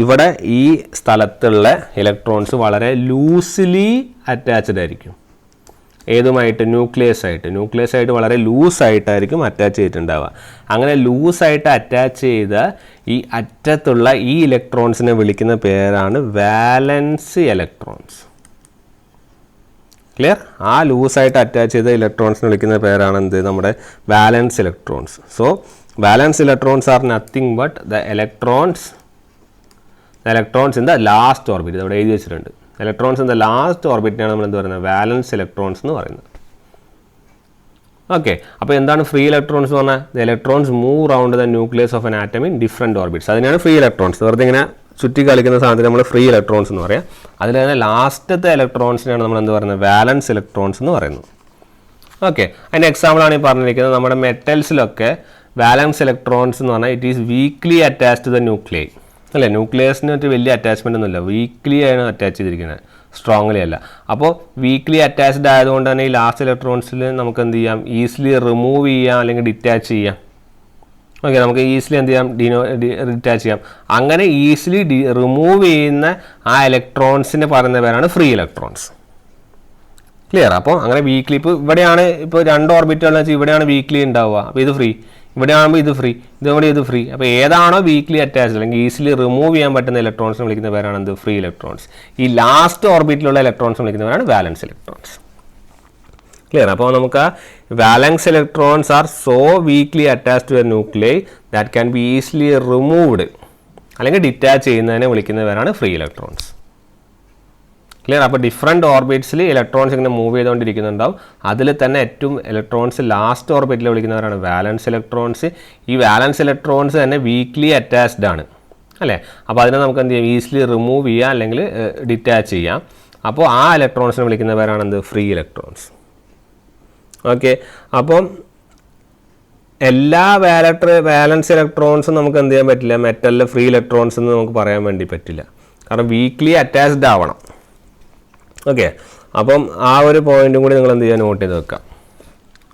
ഇവിടെ ഈ സ്ഥലത്തുള്ള ഇലക്ട്രോൺസ് വളരെ ലൂസ്ലി അറ്റാച്ച്ഡ് ആയിരിക്കും. ഏതുമായിട്ട്? ന്യൂക്ലിയസ് ആയിട്ട് വളരെ ലൂസായിട്ടായിരിക്കും അറ്റാച്ച് ചെയ്തിട്ടുണ്ടാവുക. അങ്ങനെ ലൂസായിട്ട് അറ്റാച്ച് ചെയ്ത ഈ അറ്റത്തുള്ള ഈ ഇലക്ട്രോൺസിനെ വിളിക്കുന്ന പേരാണ് വാലൻസ് ഇലക്ട്രോൺസ്. ക്ലിയർ? ആ ലൂസായിട്ട് അറ്റാച്ച് ചെയ്ത ഇലക്ട്രോൺസിന് വിളിക്കുന്ന പേരാണ് എന്ത്? നമ്മുടെ വാലൻസ് electrons. So വാലൻസ് electrons are nothing but the electrons in the last orbit. ഇവിടെ എഴുതി വെച്ചിട്ടുണ്ട്. ഇലക്ട്രോൺസ് ഇൻ ദ ലാസ്റ്റ് ഓർബിറ്റിനാണ് നമ്മൾ എന്ത് പറയുന്നത്? വാലൻസ് ഇലക്ട്രോൺസ് എന്ന് പറയുന്നത്. ഓക്കെ, അപ്പോൾ എന്താണ് ഫ്രീ ഇലക്ട്രോൺസ് എന്ന് പറഞ്ഞാൽ? The electrons move round the nucleus of an atom in different orbits. അതിനാണ് ഫ്രീ ഇലക്ട്രോൺസ്. വെറുതെ ഇങ്ങനെ ചുറ്റി കളിക്കുന്ന സാധനത്തിന് നമ്മൾ ഫ്രീ ഇലക്ട്രോൺസ് എന്ന് പറയാം. അതിൽ തന്നെ ലാസ്റ്റത്തെ ഇലക്ട്രോൺസിനാണ് നമ്മൾ എന്ത് പറയുന്നത്? വാലൻസ് ഇലക്ട്രോൺസ് എന്ന് പറയുന്നത്. ഓക്കെ, അതിൻ്റെ എക്സാമ്പിളാണ് ഈ പറഞ്ഞിരിക്കുന്നത്. നമ്മുടെ മെറ്റൽസിലൊക്കെ വാലൻസ് ഇലക്ട്രോൺസ് എന്ന് പറഞ്ഞാൽ it is weakly attach to the nuclei. അല്ലേ, ന്യൂക്ലിയസിന് ഒരു വലിയ അറ്റാച്ച്മെൻ്റ് ഒന്നുമില്ല, വീക്ക്ലി ആണ് അറ്റാച്ച് ചെയ്തിരിക്കുന്നത്, സ്ട്രോങ്ലി അല്ല. അപ്പോൾ വീക്ക്ലി അറ്റാച്ച്ഡ് ആയതുകൊണ്ട് തന്നെ ഈ ലാസ്റ്റ് ഇലക്ട്രോൺസിൽ നമുക്ക് എന്ത് ചെയ്യാം? ഈസിലി റിമൂവ് ചെയ്യാം അല്ലെങ്കിൽ ഡിറ്റാച്ച് ചെയ്യാം. ഓക്കെ, നമുക്ക് ഈസിലി എന്ത് ചെയ്യാം? ഡിറ്റാച്ച് ചെയ്യാം. അങ്ങനെ ഈസിലി റിമൂവ് ചെയ്യുന്ന ആ ഇലക്ട്രോൺസിന് പറയുന്ന പേരാണ് ഫ്രീ ഇലക്ട്രോൺസ്. ക്ലിയർ? അപ്പോൾ അങ്ങനെ വീക്ക്ലി ഇപ്പോൾ ഇവിടെയാണ് ഇപ്പോൾ 2 ഓർബിറ്റുകളെന്ന് വെച്ചാൽ ഇവിടെയാണ് വീക്ക്ലി ഉണ്ടാവുക, അപ്പോൾ ഇത് ഫ്രീ. ഇവിടെ ആകുമ്പോൾ ഇത് ഫ്രീ, ഇതോടെ ഇത് ഫ്രീ. അപ്പോൾ ഏതാണോ വീക്ക്ലി അറ്റാച്ച്ഡ് അല്ലെങ്കിൽ ഈസിലി റിമൂവ് ചെയ്യാൻ പറ്റുന്ന ഇലക്ട്രോൺസിനെ വിളിക്കുന്ന പേരാണ് എന്ത്? Free electrons. ഈ ലാസ്റ്റ് ഓർബിറ്റിലുള്ള ഇലക്ട്രോൺസ് വിളിക്കുന്ന പേരാണ് വാലൻസ് ഇലക്ട്രോൺസ്. ക്ലിയർ? അപ്പോൾ നമുക്ക് valence electrons are so weakly attached to a nuclei that can be easily removed അല്ലെങ്കിൽ ഡിറ്റാച്ച് ചെയ്യുന്നതിനെ വിളിക്കുന്ന പേരാണ് ഫ്രീ ഇലക്ട്രോൺസ്. ക്ലിയർ? അപ്പോൾ ഡിഫറെൻറ്റ് ഓർബിറ്റ്സിൽ ഇലക്ട്രോൺസ് ഇങ്ങനെ മൂവ് ചെയ്തുകൊണ്ടിരിക്കുന്നുണ്ടാവും. അതിൽ തന്നെ ഏറ്റവും ഇലക്ട്രോൺസ് ലാസ്റ്റ് ഓർബിറ്റിൽ വിളിക്കുന്നവരാണ് വാലൻസ് ഇലക്ട്രോൺസ്. ഈ വാലൻസ് ഇലക്ട്രോൺസ് തന്നെ വീക്ക്ലി അറ്റാച്ച്ഡ് ആണ്, അല്ലേ? അപ്പോൾ അതിനെ നമുക്ക് എന്ത് ചെയ്യാം? ഈസിലി റിമൂവ് ചെയ്യാം അല്ലെങ്കിൽ ഡിറ്റാച്ച് ചെയ്യാം. അപ്പോൾ ആ ഇലക്ട്രോൺസിനെ വിളിക്കുന്ന പേരാണ് എന്ത്? Free electrons. ഓക്കെ, അപ്പം എല്ലാ വാലൻസ് ഇലക്ട്രോൺസും നമുക്ക് എന്ത് ചെയ്യാൻ പറ്റില്ല? മെറ്റലിലെ ഫ്രീ ഇലക്ട്രോൺസ് എന്ന് നമുക്ക് പറയാൻ വേണ്ടി പറ്റില്ല, കാരണം വീക്ക്ലി അറ്റാച്ച്ഡ് ആവണം. ഓക്കെ, അപ്പം ആ ഒരു പോയിന്റും കൂടി നിങ്ങൾ എന്ത് ചെയ്യുക? നോട്ട് ചെയ്ത് വെക്കാം.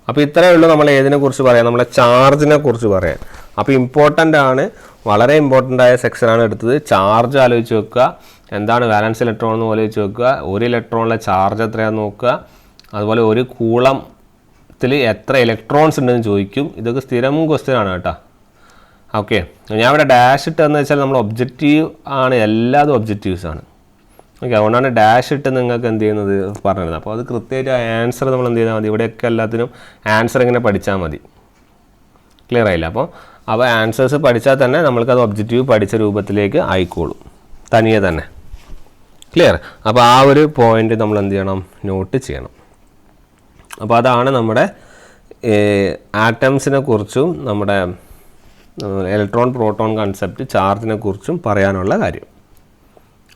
അപ്പോൾ ഇത്രയേ ഉള്ളൂ നമ്മൾ ഏതിനെ കുറിച്ച് പറയാം? നമ്മളെ ചാർജിനെ കുറിച്ച് പറയാം. അപ്പോൾ ഇമ്പോർട്ടൻ്റ് ആണ്, വളരെ ഇമ്പോർട്ടൻ്റ് ആയ സെക്ഷനാണ് എടുത്തത്. ചാർജ് ആലോചിച്ച് വെക്കുക. എന്താണ് വാലൻസ് ഇലക്ട്രോൺ എന്ന് ആലോചിച്ച് വെക്കുക. ഒരു ഇലക്ട്രോണിലെ ചാർജ് എത്രയാണെന്ന് നോക്കുക. അതുപോലെ ഒരു കൂളത്തിൽ എത്ര ഇലക്ട്രോൺസ് ഉണ്ടെന്ന് ചോദിക്കും. ഇതൊക്കെ സ്ഥിരം ക്വസ്റ്റ്യൻ ആണ് കേട്ടോ. ഓക്കെ, ഞാൻ ഇവിടെ ഡാഷ് ഇട്ടെന്ന് വെച്ചാൽ നമ്മൾ ഒബ്ജക്റ്റീവ് ആണ്, എല്ലാതും ഒബ്ജക്റ്റീവ്സ് ആണ്. ഓക്കെ, അതുകൊണ്ടാണ് ഡാഷ് ഇട്ട് നിങ്ങൾക്ക് എന്ത് ചെയ്യുന്നത് പറഞ്ഞത്. അപ്പോൾ അത് കൃത്യമായിട്ട് ആൻസർ നമ്മൾ എന്ത് ചെയ്താൽ മതി? ഇവിടെയൊക്കെ എല്ലാത്തിനും ആൻസർ ഇങ്ങനെ പഠിച്ചാൽ മതി. ക്ലിയർ ആയില്ല? അപ്പോൾ ആൻസേഴ്സ് പഠിച്ചാൽ തന്നെ നമ്മൾക്കത് ഒബ്ജക്റ്റീവ് പഠിച്ച രൂപത്തിലേക്ക് ആയിക്കോളും തനിയെ തന്നെ. ക്ലിയർ? അപ്പോൾ ആ ഒരു പോയിന്റ് നമ്മൾ എന്ത് ചെയ്യണം? നോട്ട് ചെയ്യണം. അപ്പോൾ അതാണ് നമ്മുടെ ആറ്റംസിനെ കുറിച്ചും നമ്മുടെ ഇലക്ട്രോൺ പ്രോട്ടോൺ കൺസെപ്റ്റ് ചാർജിനെ കുറിച്ചും പറയാനുള്ള കാര്യം.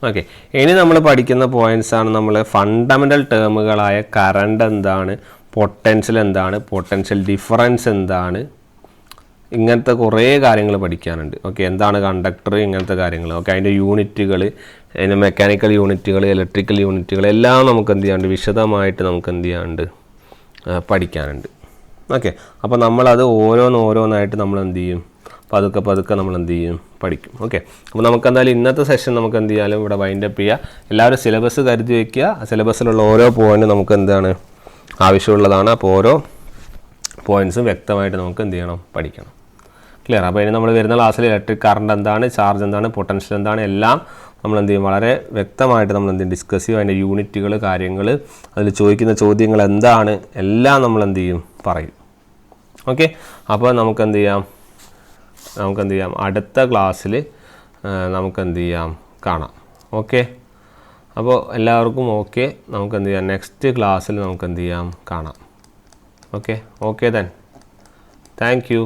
ഓക്കെ, ഇനി നമ്മൾ പഠിക്കുന്ന പോയിൻറ്റ്സാണ് നമ്മൾ ഫണ്ടമെൻ്റൽ ടേമുകളായ കറണ്ട് എന്താണ്, പൊട്ടൻഷ്യൽ എന്താണ്, പൊട്ടൻഷ്യൽ ഡിഫറൻസ് എന്താണ്, ഇങ്ങനത്തെ കുറേ കാര്യങ്ങൾ പഠിക്കാനുണ്ട്. ഓക്കെ, എന്താണ് കണ്ടക്ടർ, ഇങ്ങനത്തെ കാര്യങ്ങൾ. ഓക്കെ, അതിൻ്റെ യൂണിറ്റുകൾ, അതിൻ്റെ മെക്കാനിക്കൽ യൂണിറ്റുകൾ, ഇലക്ട്രിക്കൽ യൂണിറ്റുകൾ എല്ലാം നമുക്ക് എന്ത് ചെയ്യാനുണ്ട്? വിശദമായിട്ട് നമുക്ക് എന്ത് ചെയ്യാനുണ്ട്? പഠിക്കാനുണ്ട്. ഓക്കെ, അപ്പോൾ നമ്മളത് ഓരോന്നായിട്ട് നമ്മൾ എന്ത് ചെയ്യും? പതുക്കെ നമ്മൾ എന്ത് ചെയ്യും? പഠിക്കും. ഓക്കെ, അപ്പോൾ നമുക്ക് എന്തായാലും ഇന്നത്തെ സെഷൻ നമുക്ക് എന്ത് ചെയ്യാലും ഇവിടെ വൈൻഡപ്പ് ചെയ്യുക. എല്ലാവരും സിലബസ് കരുതി വയ്ക്കുക. സിലബസിലുള്ള ഓരോ പോയിൻറ്റും നമുക്ക് എന്താണ് ആവശ്യമുള്ളതാണ്. അപ്പോൾ ഓരോ പോയിൻറ്റ്സും വ്യക്തമായിട്ട് നമുക്ക് എന്ത് ചെയ്യണം? പഠിക്കണം. ക്ലിയർ? അപ്പോൾ ഇനി നമ്മൾ വരുന്ന ക്ലാസ്സിൽ ഇലക്ട്രിക് കറണ്ട് എന്താണ്, ചാർജ് എന്താണ്, പൊട്ടൻഷ്യൽ എന്താണ്, എല്ലാം നമ്മൾ എന്ത് ചെയ്യും? വളരെ വ്യക്തമായിട്ട് നമ്മൾ എന്ത് ചെയ്യും? ഡിസ്കസ് ചെയ്യും. അതിൻ്റെ യൂണിറ്റുകൾ, കാര്യങ്ങൾ, അതിൽ ചോദിക്കുന്ന ചോദ്യങ്ങൾ എന്താണ്, എല്ലാം നമ്മൾ എന്ത് ചെയ്യും? പറയും. ഓക്കെ, അപ്പോൾ നമുക്ക് എന്ത് ചെയ്യാം? അടുത്ത ക്ലാസ്സിൽ നമുക്ക് എന്ത് ചെയ്യാം? കാണാം. ഓക്കെ, അപ്പോൾ എല്ലാവർക്കും ഓക്കെ. നമുക്ക് എന്ത് ചെയ്യാം? നെക്സ്റ്റ് ക്ലാസ്സിൽ നമുക്ക് എന്ത് ചെയ്യാം? കാണാം. Okay then, thank you.